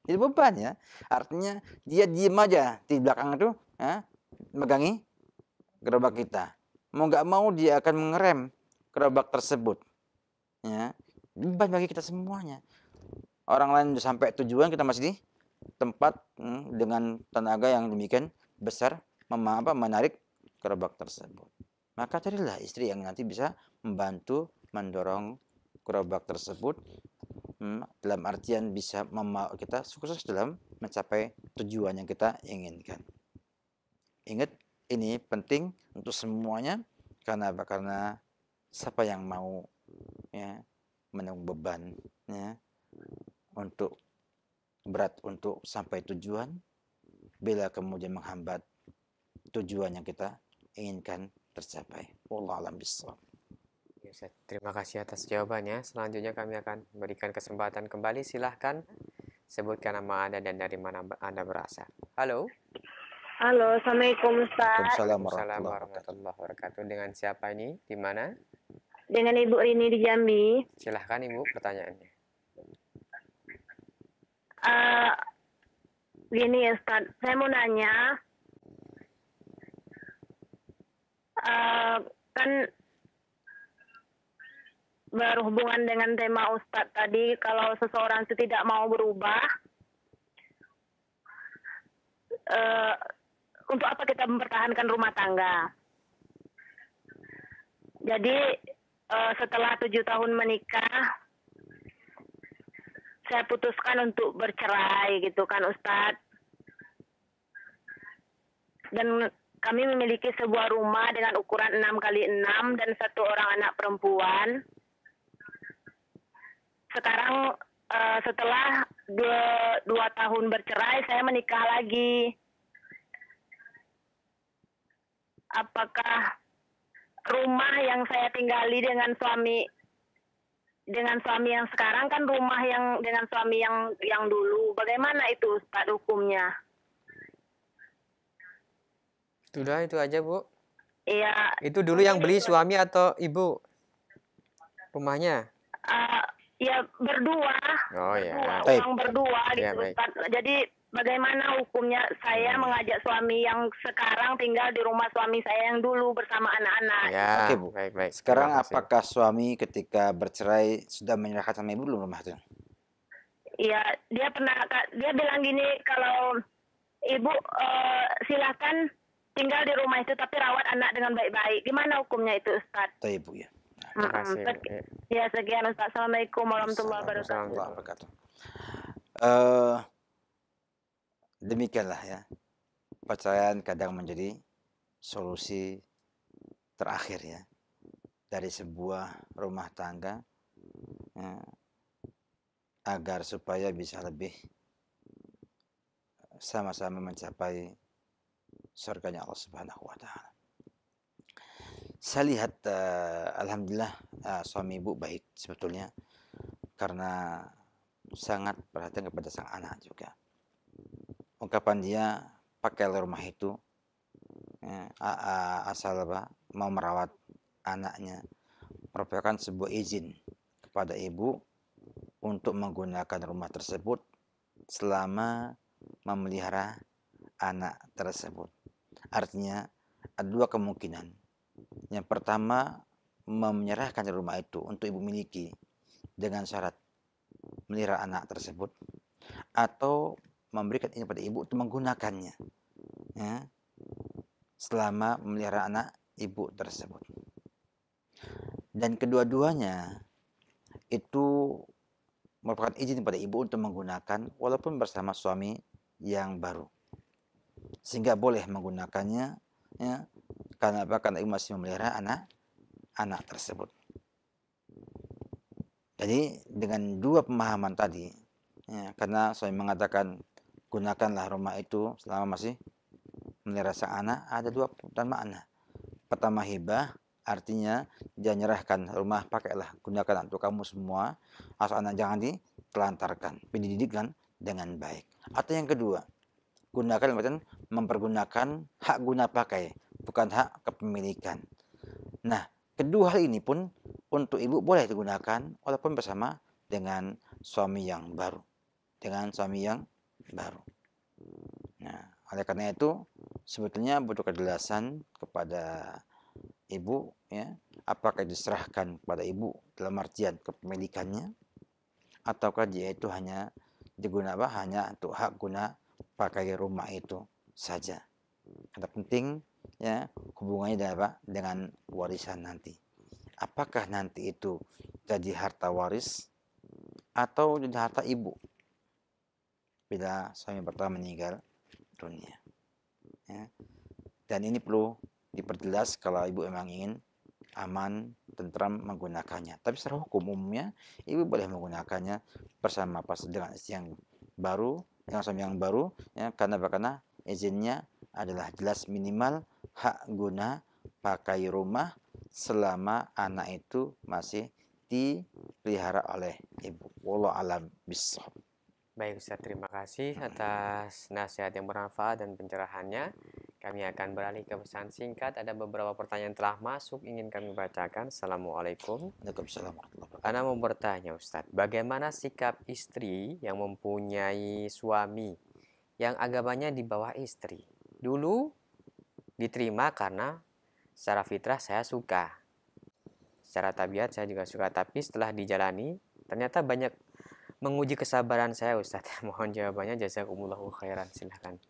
Itu beban ya. Artinya dia diem aja di belakang itu megangi gerobak kita. Mau nggak mau dia akan mengerem gerobak tersebut. Ya, beban bagi kita semuanya. Orang lain sudah sampai tujuan, kita masih di tempat dengan tenaga yang demikian besar menarik gerobak tersebut. Maka carilah istri yang nanti bisa membantu mendorong gerobak tersebut, dalam artian bisa kita sukses dalam mencapai tujuan yang kita inginkan. Ingat, ini penting untuk semuanya. Karena siapa yang mau menanggung beban untuk berat untuk sampai tujuan, bila kemudian menghambat tujuan yang kita inginkan tercapai. Wallahu a'lam bishawab. Terima kasih atas jawabannya. Selanjutnya kami akan berikan kesempatan kembali. Silahkan sebutkan nama Anda dan dari mana Anda berasal. Halo. Halo, Assalamualaikum Ustaz. Waalaikumsalam Waalaikumsalam warahmatullahi wabarakatuh. warahmatullahi wabarakatuh. Dengan siapa ini? Di mana? Dengan Ibu Rini di Jambi. Silahkan Ibu pertanyaannya. Gini Ustaz, saya mau nanya, kan berhubungan dengan tema Ustadz tadi, kalau seseorang itu tidak mau berubah, untuk apa kita mempertahankan rumah tangga? Jadi setelah 7 tahun menikah, saya putuskan untuk bercerai gitu kan Ustadz. Dan kami memiliki sebuah rumah dengan ukuran 6x6 dan 1 orang anak perempuan. Sekarang setelah 2 tahun bercerai, saya menikah lagi. Apakah rumah yang saya tinggali dengan suami yang sekarang kan rumah yang dengan suami yang dulu, bagaimana itu Ustaz hukumnya? Sudah itu aja Bu. Iya. Itu dulu yang beli suami atau Ibu rumahnya? Ya berdua. Oh ya. Orang berdua gitu Ya, baik. Ustaz. Jadi bagaimana hukumnya saya mengajak suami yang sekarang tinggal di rumah suami saya yang dulu bersama anak-anak? Ya, Oke, Bu. baik. Sekarang Terima kasih. apakah suami ketika bercerai sudah menyerahkan sama ibu belum rumah itu? Iya, dia bilang gini, kalau ibu silakan tinggal di rumah itu tapi rawat anak dengan baik-baik. Gimana hukumnya itu Ustaz? Tuh ibu ya. Terima kasih. Bu. Ya sekian Ustaz. Assalamualaikum warahmatullahi wabarakatuh. Warahmatullahi wabarakatuh. Demikianlah ya. Perceraian kadang menjadi solusi terakhir ya dari sebuah rumah tangga ya, agar supaya bisa lebih sama-sama mencapai surganya Allah Subhanahu wa taala. Saya lihat alhamdulillah suami ibu baik sebetulnya karena sangat perhatian kepada sang anak juga. Ungkapan dia pakai rumah itu ya, asal mau merawat anaknya merupakan sebuah izin kepada ibu untuk menggunakan rumah tersebut selama memelihara anak tersebut. Artinya ada 2 kemungkinan. Yang pertama, menyerahkan rumah itu untuk ibu miliki dengan syarat melihara anak tersebut, atau memberikan ini pada ibu untuk menggunakannya ya, selama memelihara anak ibu tersebut. Dan kedua-duanya itu merupakan izin pada ibu untuk menggunakan walaupun bersama suami yang baru, sehingga boleh menggunakannya ya, karena apa? Karena ibu masih memelihara anak tersebut. Jadi dengan 2 pemahaman tadi ya, karena suami mengatakan gunakanlah rumah itu selama masih memelihara sang anak, ada 2 makna. Pertama, hibah, artinya dia nyerahkan rumah, pakailah, gunakan untuk kamu semua, asal anak jangan ditelantarkan, dididikkan dengan baik. Atau yang kedua, gunakan berarti mempergunakan hak guna pakai, bukan hak kepemilikan. Nah, kedua hal ini pun untuk ibu boleh digunakan walaupun bersama dengan suami yang baru. Nah, oleh karena itu sebetulnya butuh kejelasan kepada ibu ya, apakah diserahkan kepada ibu dalam artian kepemilikannya ataukah dia itu hanya digunakan hanya untuk hak guna pakai rumah itu saja. Yang penting ya hubungannya dengan warisan nanti. Apakah nanti itu jadi harta waris atau jadi harta ibu bila suami pertama meninggal dunia ya. Dan ini perlu diperjelas kalau ibu memang ingin aman, tentram menggunakannya. Tapi secara hukum umumnya ibu boleh menggunakannya bersama dengan istri yang baru, dengan suami yang baru ya, karena izinnya adalah jelas minimal hak guna pakai rumah selama anak itu masih dipelihara oleh ibu. Wallahu alam bishawab. Baik Ustaz, terima kasih atas nasihat yang bermanfaat dan pencerahannya. Kami akan beralih ke pesan singkat. Ada beberapa pertanyaan telah masuk, ingin kami bacakan. Assalamualaikum. Waalaikumsalam warahmatullahi wabarakatuh. Ana mau bertanya Ustadz, bagaimana sikap istri yang mempunyai suami yang agamanya di bawah istri? Dulu diterima karena secara fitrah saya suka. Secara tabiat saya juga suka, tapi setelah dijalani ternyata banyak menguji kesabaran saya Ustadz. Mohon jawabannya, jazakumullahu khairan. Silahkan.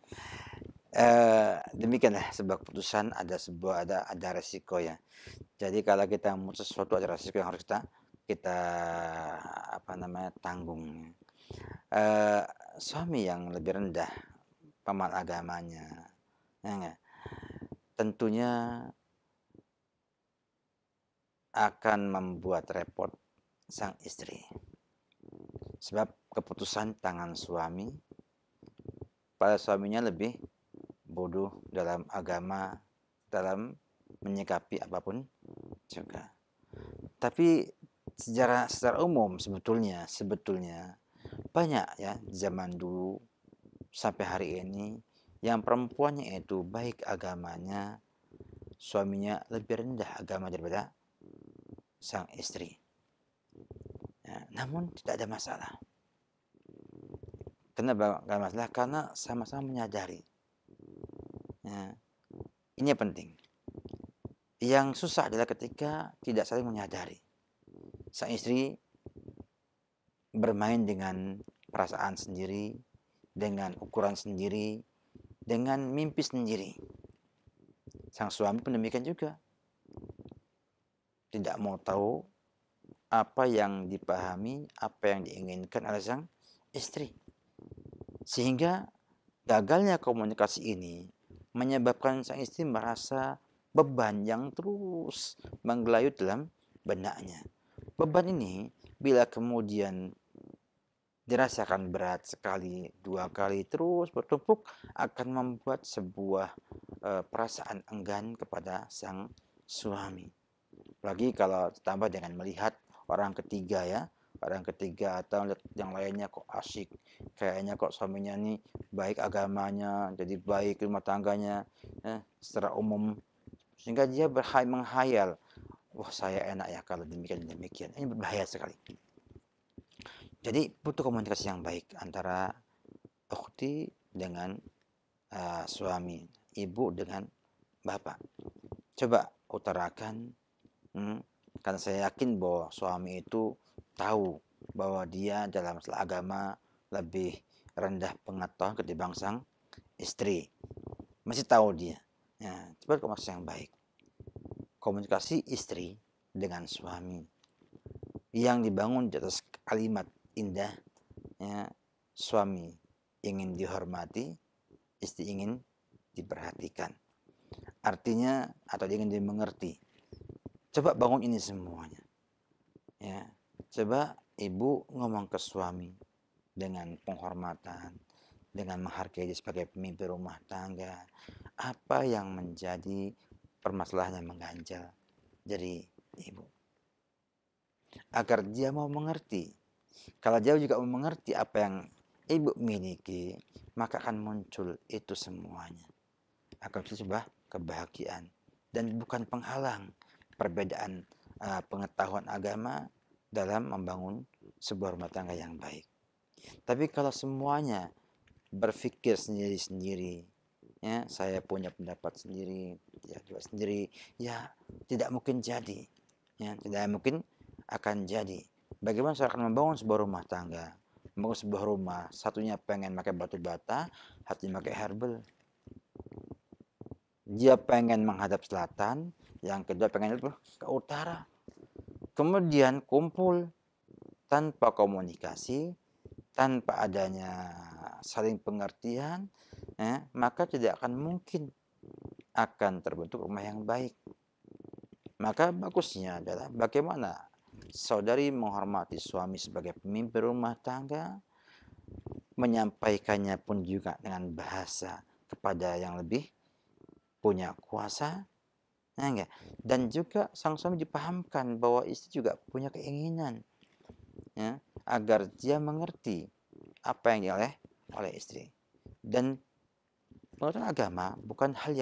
Demikianlah sebuah keputusan, ada resiko ya. Jadi kalau kita memutus sesuatu ada resiko yang harus kita tanggung. Suami yang lebih rendah pemahaman agamanya, ya enggak, tentunya akan membuat repot sang istri. Sebab keputusan tangan suami, pada suaminya lebih bodoh dalam agama, dalam menyikapi apapun juga. Tapi secara umum sebetulnya banyak ya zaman dulu sampai hari ini yang perempuannya itu baik agamanya, suaminya lebih rendah agama daripada sang istri. Ya, namun tidak ada masalah. Kenapa tidak masalah? Karena sama-sama menyadari. Ya, ini yang penting. Yang susah adalah ketika tidak saling menyadari. Sang istri bermain dengan perasaan sendiri, dengan ukuran sendiri, dengan mimpi sendiri. Sang suami pun demikian juga. Tidak mau tahu apa yang dipahami, apa yang diinginkan oleh sang istri. Sehingga gagalnya komunikasi ini menyebabkan sang istri merasa beban yang terus menggelayut dalam benaknya. Beban ini bila kemudian dirasakan berat sekali, 2 kali, terus bertumpuk akan membuat sebuah perasaan enggan kepada sang suami. Apalagi kalau ditambah dengan melihat orang ketiga ya, orang ketiga atau yang lainnya kok asyik, kayaknya kok suaminya nih baik agamanya, jadi baik rumah tangganya secara umum, sehingga dia menghayal, wah saya enak ya kalau demikian. Ini berbahaya sekali. Jadi butuh komunikasi yang baik antara ukhti dengan suami, ibu dengan bapak. Coba utarakan, karena saya yakin bahwa suami itu tahu bahwa dia dalam masalah agama lebih rendah pengetahuan ketimbang sang istri. Masih tahu dia. Ya, coba komunikasi yang baik. Komunikasi istri dengan suami yang dibangun di atas kalimat indah, ya, suami ingin dihormati, istri ingin diperhatikan. Artinya atau ingin dimengerti. Coba bangun ini semuanya. Ya, coba ibu ngomong ke suami dengan penghormatan, dengan menghargai dia sebagai pemimpin rumah tangga. Apa yang menjadi permasalahan yang mengganjal dari ibu, agar dia mau mengerti. Kalau dia juga mau mengerti apa yang ibu miliki, maka akan muncul itu semuanya. Akan sebuah kebahagiaan dan bukan penghalang perbedaan pengetahuan agama dalam membangun sebuah rumah tangga yang baik. Tapi kalau semuanya berpikir sendiri-sendiri, ya, saya punya pendapat sendiri, ya juga sendiri, ya tidak mungkin jadi, ya tidak mungkin akan jadi. Bagaimana saya akan membangun sebuah rumah tangga, membangun sebuah rumah, satunya pengen pakai batu bata, satunya pakai herbal. Dia pengen menghadap selatan, yang kedua pengen ke utara. Kemudian kumpul tanpa komunikasi, tanpa adanya saling pengertian, maka tidak akan mungkin akan terbentuk rumah yang baik. Maka bagusnya adalah bagaimana saudari menghormati suami sebagai pemimpin rumah tangga, menyampaikannya pun juga dengan bahasa kepada yang lebih punya kuasa, dan juga sang suami dipahamkan bahwa istri juga punya keinginan, ya, agar dia mengerti apa yang oleh istri. Dan pengertian agama bukan hal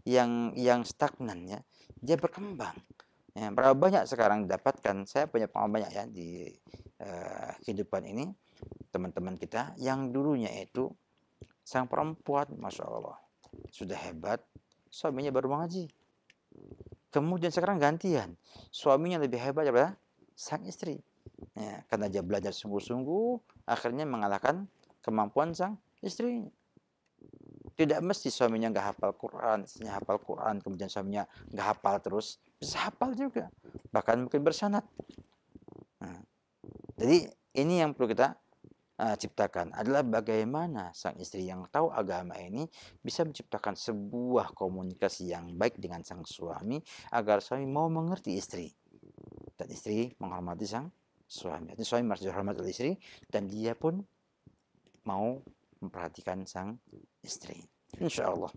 yang stagnan ya, dia berkembang. Ya, berapa banyak sekarang didapatkan, saya punya pengalaman banyak ya di kehidupan ini, teman-teman kita yang dulunya itu sang perempuan, masya Allah, sudah hebat, suaminya baru mengaji. Kemudian sekarang gantian, suaminya lebih hebat daripada sang istri. Ya, karena dia belajar sungguh-sungguh, akhirnya mengalahkan kemampuan sang istri. Tidak mesti suaminya nggak hafal Quran, istrinya hafal Quran, kemudian suaminya nggak hafal terus, bisa hafal juga, bahkan mungkin bersanad. Nah, jadi ini yang perlu kita ciptakan adalah bagaimana sang istri yang tahu agama ini bisa menciptakan sebuah komunikasi yang baik dengan sang suami agar suami mau mengerti istri dan istri menghormati sang suami. Jadi suami merasa dihormati oleh istri dan dia pun mau memperhatikan sang istri. Insya Allah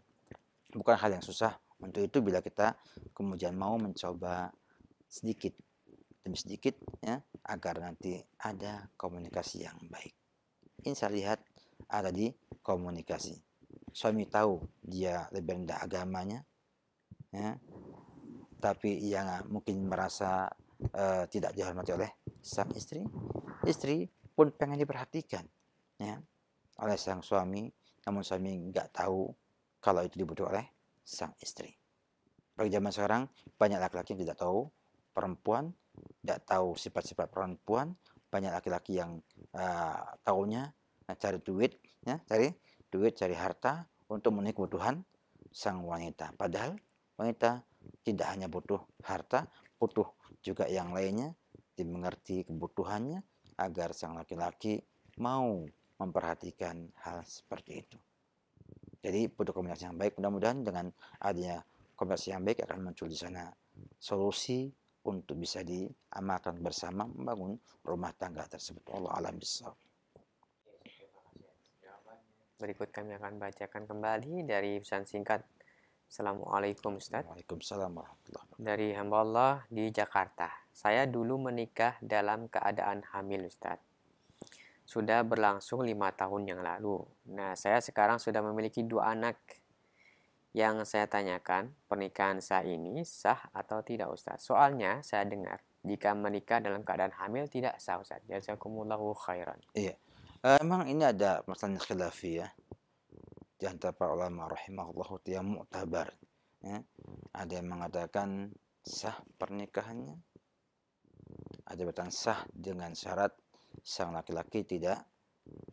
bukan hal yang susah. Untuk itu bila kita kemudian mau mencoba sedikit demi sedikit ya, agar nanti ada komunikasi yang baik. Ini saya lihat ada di komunikasi. Suami tahu dia lebih rendah agamanya, ya, tapi ia mungkin merasa tidak dihormati oleh sang istri. Istri pun pengen diperhatikan, ya, oleh sang suami, namun suami nggak tahu kalau itu dibutuhkan oleh sang istri. Pada zaman sekarang banyak laki-laki yang tidak tahu perempuan, tidak tahu sifat-sifat perempuan. Banyak laki-laki yang taunya cari duit, ya, cari harta untuk memenuhi kebutuhan sang wanita. Padahal wanita tidak hanya butuh harta, butuh juga yang lainnya, dimengerti kebutuhannya agar sang laki-laki mau memperhatikan hal seperti itu. Jadi butuh komunikasi yang baik. Mudah-mudahan dengan adanya komunikasi yang baik akan muncul di sana solusi untuk bisa diamalkan bersama membangun rumah tangga tersebut. Allah alam bisawab. Berikut kami akan bacakan kembali dari pesan singkat. Assalamualaikum Ustaz. Waalaikumsalam warahmatullahi wabarakatuh. Dari hamba Allah di Jakarta. Saya dulu menikah dalam keadaan hamil Ustaz. Sudah berlangsung 5 tahun yang lalu. Nah, saya sekarang sudah memiliki 2 anak. Yang saya tanyakan, pernikahan saya ini sah atau tidak Ustaz? Soalnya saya dengar jika menikah dalam keadaan hamil tidak sah Ustaz. Jazakumullahu khairan. Iya. Memang ini ada masalah khilafiyah di antara para ulama rahimahullahu yang mu'tabar. Ya. Ada yang mengatakan sah pernikahannya. Ada yang mengatakan sah dengan syarat sang laki-laki tidak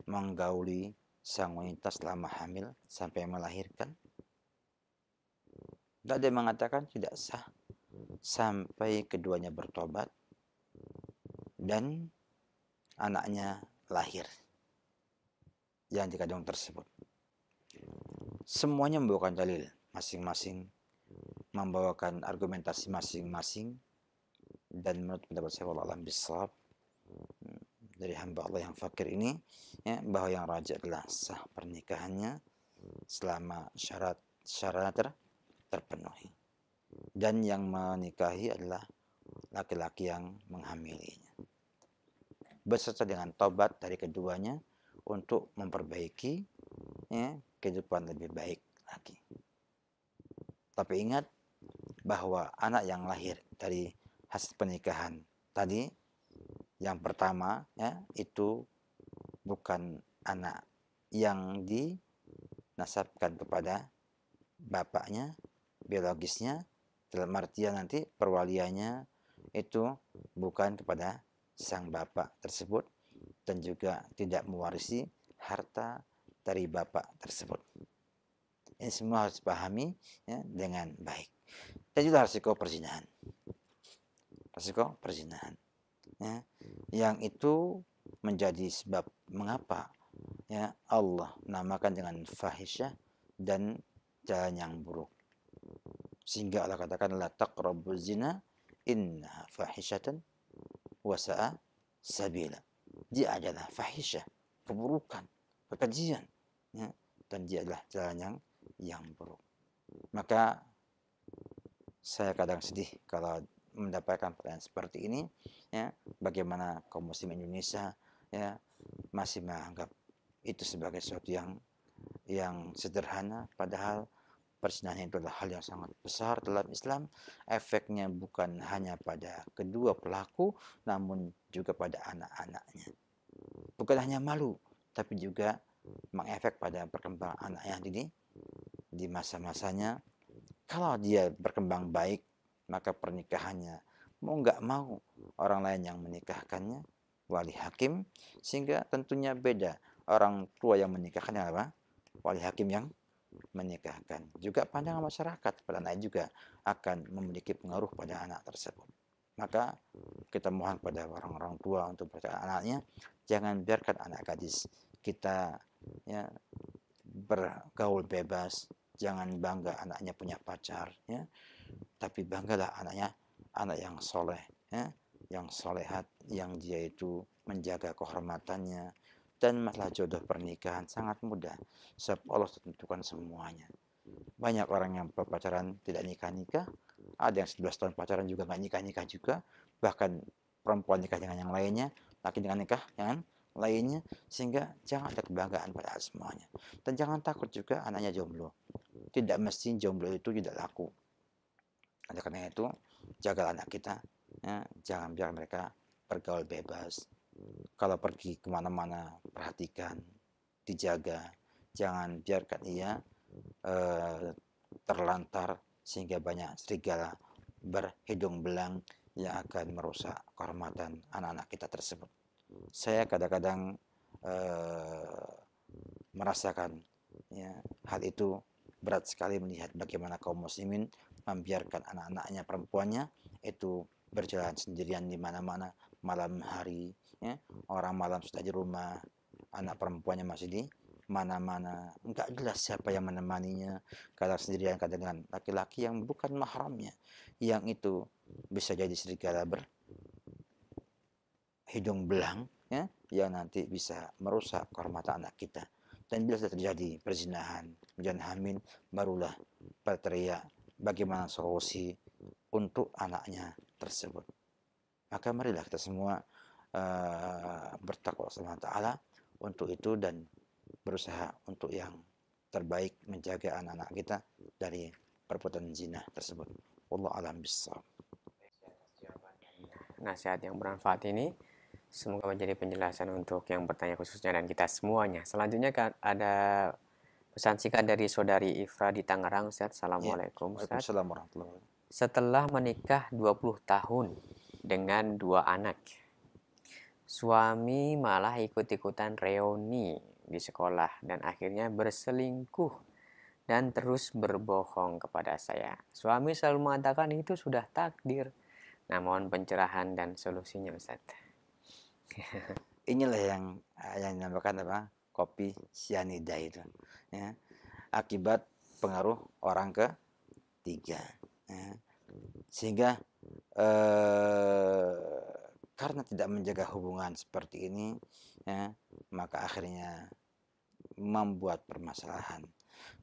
menggauli sang wanita selama hamil sampai melahirkan. Dan ada yang mengatakan tidak sah sampai keduanya bertobat dan anaknya lahir yang dikandung tersebut. Semuanya membawakan dalil masing-masing, membawakan argumentasi masing-masing, dan menurut pendapat saya wallahu a'lam bishawab dari hamba Allah yang fakir ini, ya, bahwa yang rajih adalah sah pernikahannya selama syarat terpenuhi, dan yang menikahi adalah laki-laki yang menghamilinya beserta dengan tobat dari keduanya untuk memperbaiki, ya, kehidupan lebih baik lagi. Tapi ingat bahwa anak yang lahir dari hasil pernikahan tadi yang pertama, ya, itu bukan anak yang dinasabkan kepada bapaknya biologisnya, dalam artian nanti perwaliannya itu bukan kepada sang bapak tersebut dan juga tidak mewarisi harta dari bapak tersebut. Ini semua harus dipahami, ya, dengan baik. Dan juga risiko perzinahan. Risiko perzinahan, ya, yang itu menjadi sebab mengapa, ya, Allah namakan dengan fahisyah dan jalan yang buruk. Sehingga Allah katakan la taqrabu zina inna fahisyatan wa sa'a sabila. Dia adalah fahisyah, keburukan, kekejian, ya, dan dia adalah jalan yang buruk. Maka saya kadang sedih kalau mendapatkan pertanyaan seperti ini, ya, bagaimana kaum muslim Indonesia, ya, masih menganggap itu sebagai sesuatu yang sederhana, padahal perzinahan itu adalah hal yang sangat besar dalam Islam. Efeknya bukan hanya pada kedua pelaku, namun juga pada anak-anaknya. Bukan hanya malu, tapi juga mengefek pada perkembangan anaknya di masa-masanya. Kalau dia berkembang baik, maka pernikahannya mau nggak mau orang lain yang menikahkannya, wali hakim, sehingga tentunya beda. Orang tua yang menikahkannya apa? Wali hakim yang menikahkan. Juga pandangan masyarakat pada anak juga akan memiliki pengaruh pada anak tersebut. Maka kita mohon pada orang-orang tua untuk percaya anaknya, jangan biarkan anak gadis kita ya bergaul bebas. Jangan bangga anaknya punya pacar, ya, tapi banggalah anaknya anak yang soleh, ya, yang solehat, yang dia itu menjaga kehormatannya. Dan masalah jodoh pernikahan sangat mudah, sebab Allah tentukan semuanya. Banyak orang yang berpacaran tidak nikah-nikah, ada yang 11 tahun pacaran juga nggak nikah-nikah juga, bahkan perempuan nikah dengan yang lainnya, laki dengan nikah dengan lainnya, sehingga jangan ada kebanggaan pada semuanya. Dan jangan takut juga anaknya jomblo. Tidak mesti jomblo itu tidak laku. Oleh karena itu, jaga anak kita, ya, jangan biar mereka bergaul bebas. Kalau pergi kemana-mana, perhatikan, dijaga. Jangan biarkan ia terlantar sehingga banyak serigala berhidung belang yang akan merusak kehormatan anak-anak kita tersebut. Saya kadang-kadang merasakan ya, hal itu berat sekali melihat bagaimana kaum muslimin membiarkan anak-anaknya perempuannya itu berjalan sendirian di mana-mana malam hari, ya. Orang malam sudah di rumah, anak perempuannya masih di mana-mana, enggak jelas siapa yang menemaninya, kadang sendirian, kadang dengan laki-laki yang bukan mahramnya, yang itu bisa jadi serigala berhidung belang, ya, yang nanti bisa merusak kehormatan anak kita. Dan bila sudah terjadi perzinahan, menjadi hamil, barulah berteriak bagaimana solusi untuk anaknya tersebut. Maka marilah kita semua bertakwa kepada Allah Ta'ala untuk itu dan berusaha untuk yang terbaik menjaga anak-anak kita dari perbuatan zina tersebut. Wallahu a'lam bishawab. Nasihat yang bermanfaat ini semoga menjadi penjelasan untuk yang bertanya khususnya dan kita semuanya. Selanjutnya kan ada pesan singkat dari saudari Ifra di Tangerang, Ustaz. Assalamualaikum, Ustaz. Waalaikumsalam warahmatullahi wabarakatuh. Setelah menikah 20 tahun dengan 2 anak, suami malah ikut-ikutan reuni di sekolah dan akhirnya berselingkuh dan terus berbohong kepada saya. Suami selalu mengatakan itu sudah takdir. Nah, mohon pencerahan dan solusinya, Ustaz. Inilah yang dinamakan apa? Kopi sianida itu, ya. Akibat pengaruh orang ketiga, ya. Sehingga karena tidak menjaga hubungan seperti ini, ya, maka akhirnya membuat permasalahan.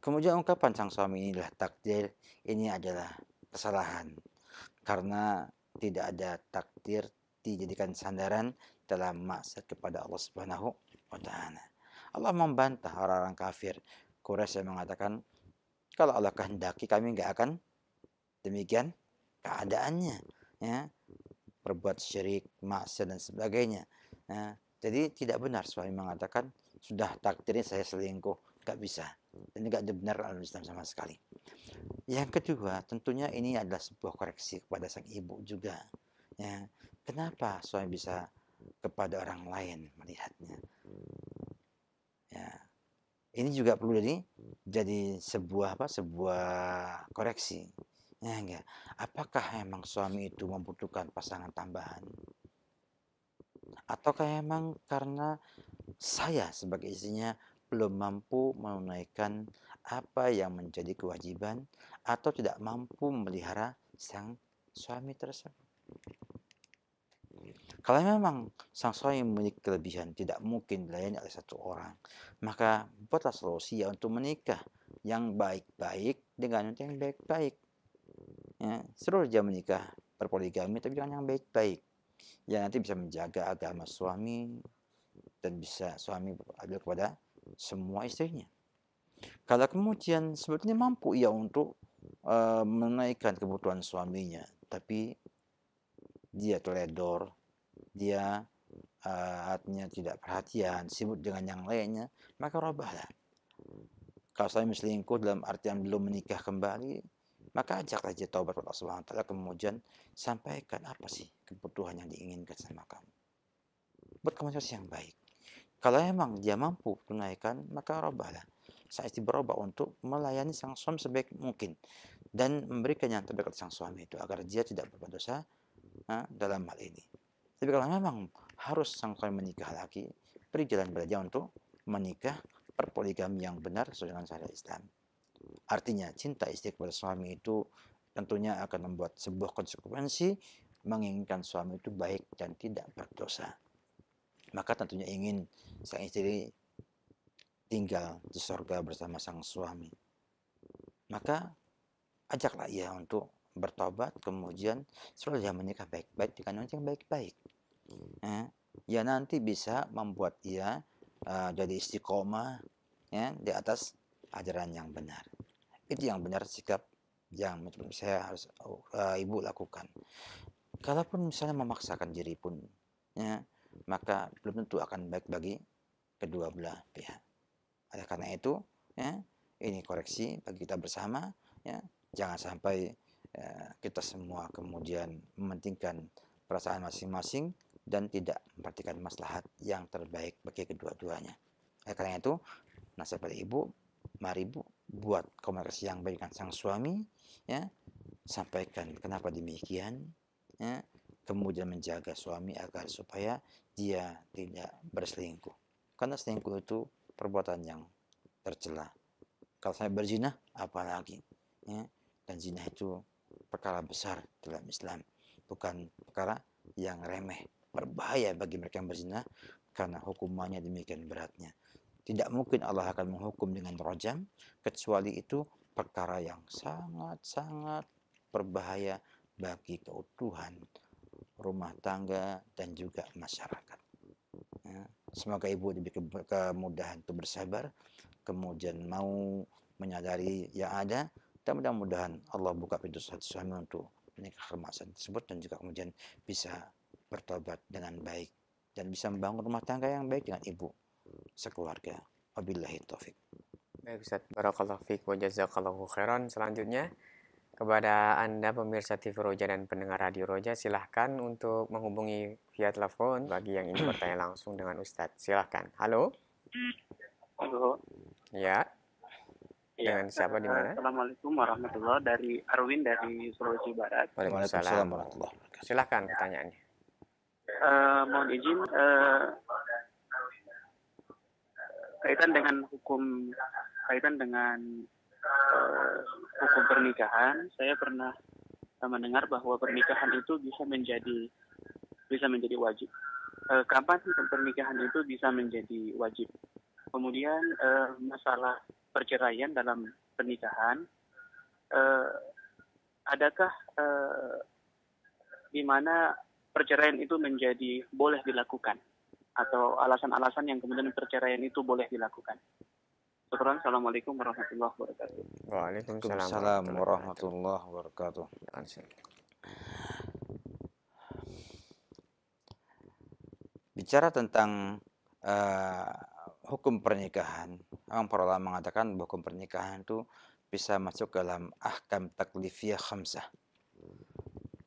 Kemudian ungkapan sang suami inilah takdir, ini adalah kesalahan karena tidak ada takdir dijadikan sandaran dalam maksiat kepada Allah Subhanahu wa Ta'ala. Allah membantah orang-orang kafir Quraisy yang mengatakan, kalau Allah kehendaki kami nggak akan demikian keadaannya, ya, berbuat syirik, maksiat dan sebagainya. Nah, jadi tidak benar suami mengatakan sudah takdirnya saya selingkuh, nggak bisa. Ini nggak benar dalam Islam sama sekali. Yang kedua, tentunya ini adalah sebuah koreksi kepada sang ibu juga. Ya, kenapa suami bisa kepada orang lain melihatnya? Ya, ini juga perlu jadi sebuah koreksi. Ya, enggak. Apakah emang suami itu membutuhkan pasangan tambahan? Ataukah emang karena saya sebagai istrinya belum mampu menunaikan apa yang menjadi kewajiban atau tidak mampu memelihara sang suami tersebut? Kalau memang sang suami memiliki kelebihan tidak mungkin dilayani oleh satu orang, maka buatlah solusi ya untuk menikah yang baik-baik dengan yang baik-baik. Ya, seluruh dia menikah berpoligami tapi dengan yang baik-baik, yang nanti bisa menjaga agama suami dan bisa suami beradil kepada semua istrinya. Kalau kemudian sebetulnya mampu ia untuk menaikkan kebutuhan suaminya, tapi dia teledor, dia artinya tidak perhatian, sibuk dengan yang lainnya, maka robahlah. Kalau suami selingkuh dalam artian belum menikah kembali, maka ajaklah dia taubat kepada Allah Subhanahu wa taala, kemudian sampaikan apa sih kebutuhan yang diinginkan sama kamu. Buat komunikasi yang baik. Kalau memang dia mampu tunaikan, maka robahlah. Sang istri berubah untuk melayani sang suami sebaik mungkin dan memberikan yang terbaik kepada sang suami itu agar dia tidak berbuat dosa dalam hal ini. Tapi kalau memang harus sang suami menikah lagi, beri jalan pada dia untuk menikah perpoligami yang benar sesuai dengan syariat Islam. Artinya cinta istri kepada suami itu tentunya akan membuat sebuah konsekuensi menginginkan suami itu baik dan tidak berdosa. Maka tentunya ingin sang istri tinggal di surga bersama sang suami. Maka ajaklah ia untuk bertobat, kemudian suruh dia menikah baik-baik dengan wanita yang baik-baik. Ya nanti bisa membuat ia jadi istiqomah ya, di atas ajaran yang benar. Itu yang benar sikap yang saya harus ibu lakukan. Kalaupun misalnya memaksakan diri pun, ya, maka belum tentu akan baik bagi kedua belah pihak. Oleh karena itu, ya, ini koreksi bagi kita bersama, ya, jangan sampai kita semua kemudian mementingkan perasaan masing-masing dan tidak memperhatikan maslahat yang terbaik bagi kedua-duanya. Oleh karena itu, nasihat pada ibu, mari ibu buat komunikasi yang baik dengan sang suami, ya, sampaikan kenapa demikian, ya, kemudian menjaga suami agar supaya dia tidak berselingkuh. Karena selingkuh itu perbuatan yang tercela. Kalau saya berzina, apalagi, ya, dan zina itu perkara besar dalam Islam, bukan perkara yang remeh, berbahaya bagi mereka yang berzina karena hukumannya demikian beratnya. Tidak mungkin Allah akan menghukum dengan rajam kecuali itu perkara yang sangat-sangat berbahaya bagi keutuhan rumah tangga dan juga masyarakat. Ya, semoga ibu diberi kemudahan untuk bersabar, kemudian mau menyadari yang ada, dan mudah-mudahan Allah buka pintu suami untuk menikah kemasan tersebut dan juga kemudian bisa bertobat dengan baik dan bisa membangun rumah tangga yang baik dengan ibu sekeluarga. Wabillahi taufik. Baik Ustaz, barakallahu fiik wa jazakallahu khairan. Selanjutnya kepada Anda pemirsa TV Roja dan pendengar Radio Roja, silahkan untuk menghubungi via telepon bagi yang ingin bertanya langsung dengan Ustadz. Silahkan. Halo. Halo. Ya. Dengan siapa di mana? Assalamualaikum warahmatullahi wabarakatuh. Dari Arwin dari Sulawesi Barat. Waalaikumsalam warahmatullahi wabarakatuh. Silahkan pertanyaannya. Mohon izin kaitan dengan hukum pernikahan, saya pernah mendengar bahwa pernikahan itu bisa menjadi wajib. Kapan pernikahan itu bisa menjadi wajib? Kemudian masalah perceraian dalam pernikahan, adakah di mana perceraian itu menjadi boleh dilakukan atau alasan-alasan yang kemudian perceraian itu boleh dilakukan? Assalamualaikum warahmatullahi wabarakatuh. Waalaikumsalam warahmatullahi wabarakatuh. Bicara tentang hukum pernikahan, orang para ulama mengatakan bahwa hukum pernikahan itu bisa masuk dalam ahkam taklifiyah khamsah.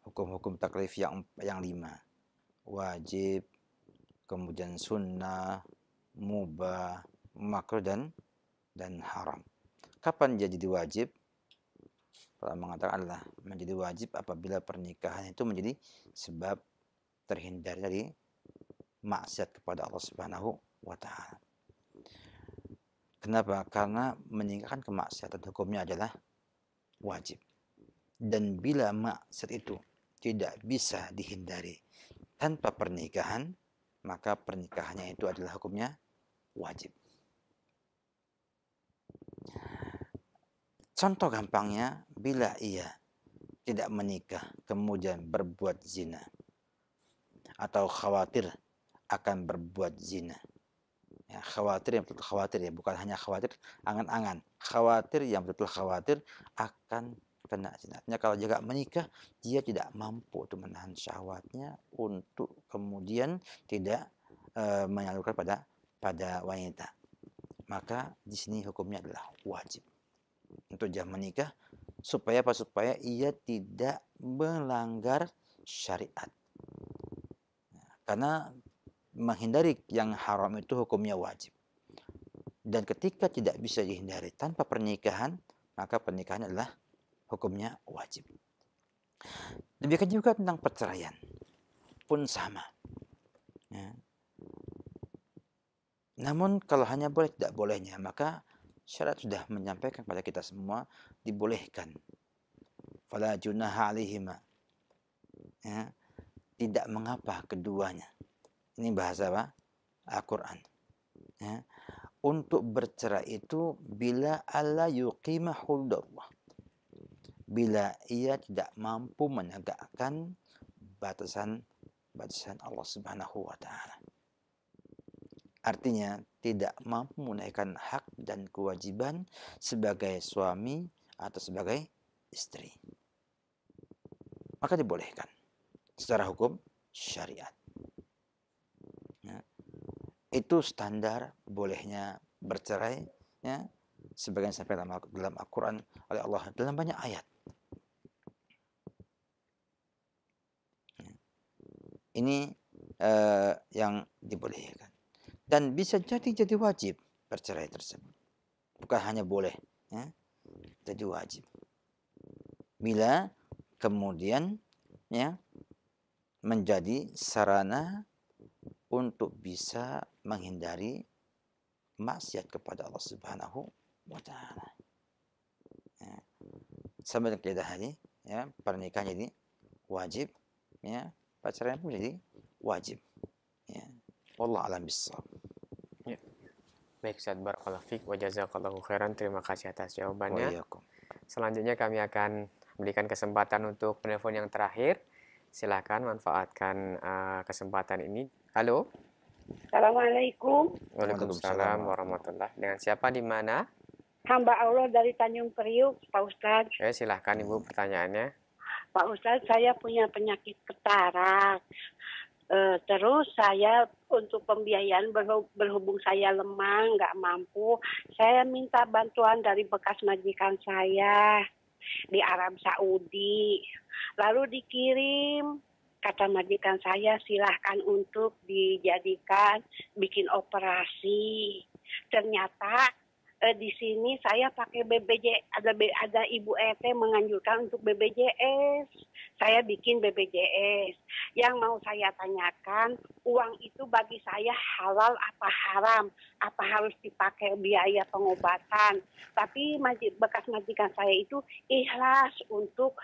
Hukum-hukum taklif yang 5. Wajib, kemudian sunnah, mubah, makruh dan haram. Kapan dia jadi wajib? Para mengatakan adalah menjadi wajib apabila pernikahan itu menjadi sebab terhindar dari maksiat kepada Allah Subhanahu wa taala. Kenapa? Karena meninggalkan kemaksiatan hukumnya adalah wajib. Dan bila maksiat itu tidak bisa dihindari tanpa pernikahan, maka pernikahannya itu adalah hukumnya wajib. Contoh gampangnya, bila ia tidak menikah kemudian berbuat zina atau khawatir akan berbuat zina, Ya, khawatir yang betul khawatir ya, bukan hanya khawatir angan-angan. Khawatir yang betul khawatir akan kena zina. Artinya kalau juga menikah, dia tidak mampu untuk menahan syahwatnya untuk kemudian tidak menyalurkan pada wanita. Maka di sini hukumnya adalah wajib untuk dia menikah supaya apa? Supaya ia tidak melanggar syariat. Karena menghindari yang haram itu hukumnya wajib. Dan ketika tidak bisa dihindari tanpa pernikahan, maka pernikahan adalah hukumnya wajib. Demikian juga tentang perceraian pun sama. Ya. Namun kalau hanya boleh tidak bolehnya, maka syariat sudah menyampaikan kepada kita semua dibolehkan. Fala junaha alaihima. Ya. Tidak mengapa keduanya. Ini bahasa apa? Al-Quran. Ya. Untuk bercerai itu bila alla yuqima hududallah. Bila ia tidak mampu menegakkan batasan Allah Subhanahu wa taala. Artinya tidak mampu menunaikan hak dan kewajiban sebagai suami atau sebagai istri. Maka dibolehkan secara hukum syariat. Ya. Itu standar bolehnya bercerai, ya, sebagian sampai dalam Al-Quran oleh Allah dalam banyak ayat. Ya. Ini yang dibolehkan dan bisa jadi wajib bercerai tersebut, bukan hanya boleh, ya, jadi wajib bila kemudian, ya, menjadi sarana untuk bisa menghindari maksiat kepada Allah Subhanahu wa taala. Ya. Sama dengan kita hari, ya, pernikahan jadi wajib, ya, pacaran pun jadi wajib. Ya. Wallahu a'lam bishawab. Ya. Baik, Ustaz, barakallahu fiik wa jazakallahu khairan. Terima kasih atas jawabannya. Waalaikumsalam. Selanjutnya kami akan berikan kesempatan untuk penelpon yang terakhir. Silakan manfaatkan kesempatan ini. Halo. Assalamualaikum. Waalaikumsalam warahmatullahi. Dengan siapa di mana? Hamba Allah dari Tanjung Priuk, Pak Ustadz. Silahkan Ibu pertanyaannya. Pak Ustadz, saya punya penyakit katarak. Terus saya untuk pembiayaan berhubung saya lemah, nggak mampu, saya minta bantuan dari bekas majikan saya di Arab Saudi. Lalu dikirim, kata majikan saya silahkan untuk dijadikan bikin operasi. Ternyata di sini saya pakai ada Ibu RT menganjurkan untuk BPJS. Saya bikin BPJS. Yang mau saya tanyakan, uang itu bagi saya halal apa haram? Apa harus dipakai biaya pengobatan? Tapi bekas majikan saya itu ikhlas untuk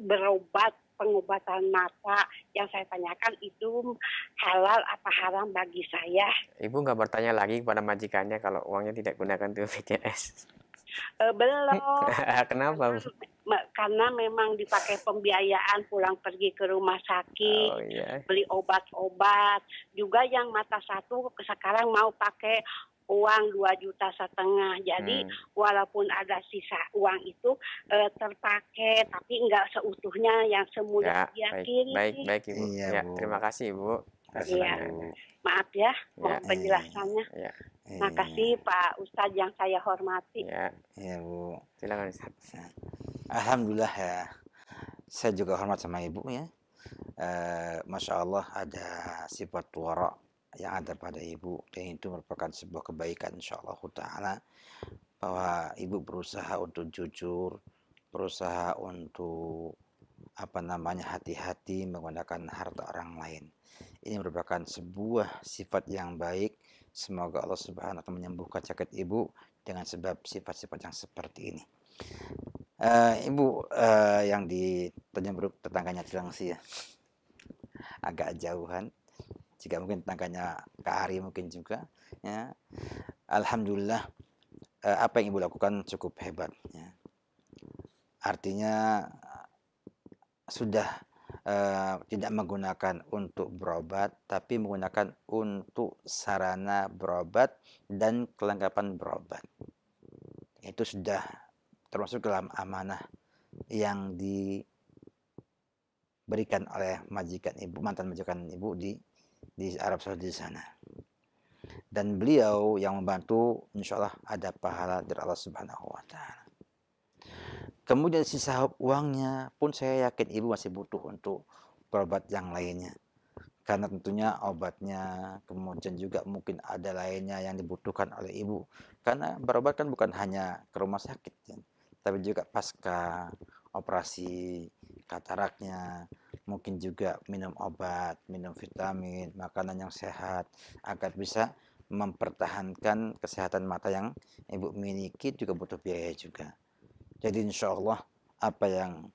berobat pengobatan mata. Yang saya tanyakan itu halal apa haram bagi saya. Ibu nggak bertanya lagi kepada majikannya kalau uangnya tidak gunakan untuk BPJS? Belum. Kenapa? Karena memang dipakai pembiayaan pulang pergi ke rumah sakit, beli obat-obat. Juga yang mata satu sekarang mau pakai uang 2,5 juta. Jadi walaupun ada sisa uang itu terpakai, tapi enggak seutuhnya yang semula dia kirim. Baik Ibu. Iya, ya, terima kasih Ibu. Iya. Maaf ya, mohon penjelasannya. Ya. Makasih Pak Ustadz yang saya hormati. Ya, Bu. silakan Ustaz. Alhamdulillah ya. Saya juga hormat sama Ibu, ya. Masya Allah ada sifat wara yang ada pada Ibu, dan itu merupakan sebuah kebaikan insyaallah ta'ala, bahwa Ibu berusaha untuk jujur, berusaha untuk hati-hati menggunakan harta orang lain. Ini merupakan sebuah sifat yang baik. Semoga Allah Subhanahu wa taala menyembuhkan sakit Ibu dengan sebab sifat-sifat yang seperti ini. Ibu yang di Tanjung Priok tetangganya Cilengsi, ya. Agak jauhan. Jika mungkin tetangganya Kak Ari mungkin juga, ya. Alhamdulillah apa yang Ibu lakukan cukup hebat, ya. Artinya sudah tidak menggunakan untuk berobat, tapi menggunakan untuk sarana berobat dan kelengkapan berobat. Itu sudah termasuk dalam amanah yang diberikan oleh majikan ibu, mantan majikan ibu di Arab Saudi di sana. Dan beliau yang membantu, insya Allah ada pahala dari Allah Subhanahu wa Ta'ala. Kemudian sisa uangnya pun saya yakin ibu masih butuh untuk berobat yang lainnya. Karena tentunya obatnya, kemudian juga mungkin ada lainnya yang dibutuhkan oleh ibu. Karena berobat kan bukan hanya ke rumah sakit, ya, tapi juga pasca operasi kataraknya, mungkin juga minum obat, minum vitamin, makanan yang sehat, agar bisa mempertahankan kesehatan mata yang ibu miliki juga butuh biaya juga. Jadi insya Allah apa yang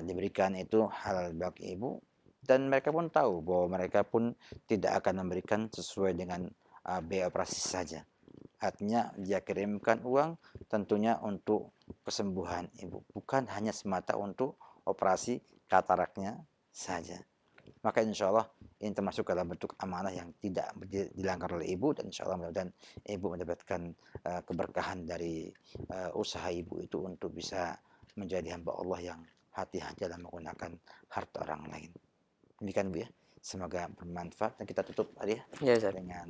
diberikan itu halal bagi ibu, dan mereka pun tahu bahwa mereka pun tidak akan memberikan sesuai dengan biaya operasi saja. Artinya dia kirimkan uang tentunya untuk kesembuhan ibu, bukan hanya semata untuk operasi kataraknya saja. Maka insya Allah ini termasuk dalam bentuk amanah yang tidak dilanggar oleh ibu, dan insya Allah mudah-mudahan ibu mendapatkan keberkahan dari usaha ibu itu untuk bisa menjadi hamba Allah yang hati-hati dalam menggunakan harta orang lain. Demikian Bu ya, semoga bermanfaat, dan kita tutup tadi ya dengan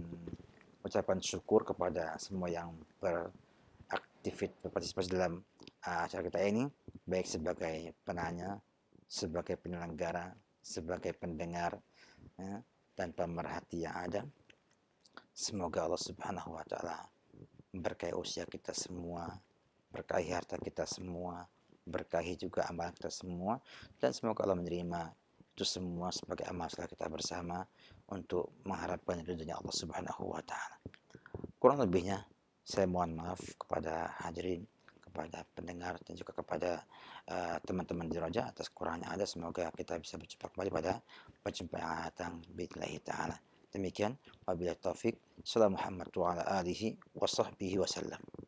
ucapan syukur kepada semua yang berpartisipasi dalam acara kita ini, baik sebagai penanya, sebagai penyelenggara, sebagai pendengar, ya, dan pemerhati yang ada. Semoga Allah Subhanahu wa Ta'ala berkahi usia kita semua, berkahi harta kita semua, berkahi juga amal kita semua, dan semoga Allah menerima itu semua sebagai amal salah kita bersama untuk mengharapkan ridhonya Allah Subhanahu wa Ta'ala. Kurang lebihnya saya mohon maaf kepada hadirin, kepada pendengar, dan juga kepada teman-teman di Roja atas kurangnya ada. Semoga kita bisa berjumpa kembali pada perjumpaan yang datang billahi ta'ala. Demikian wabillahi taufik. Assalamualaikum warahmatullahi wabarakatuh.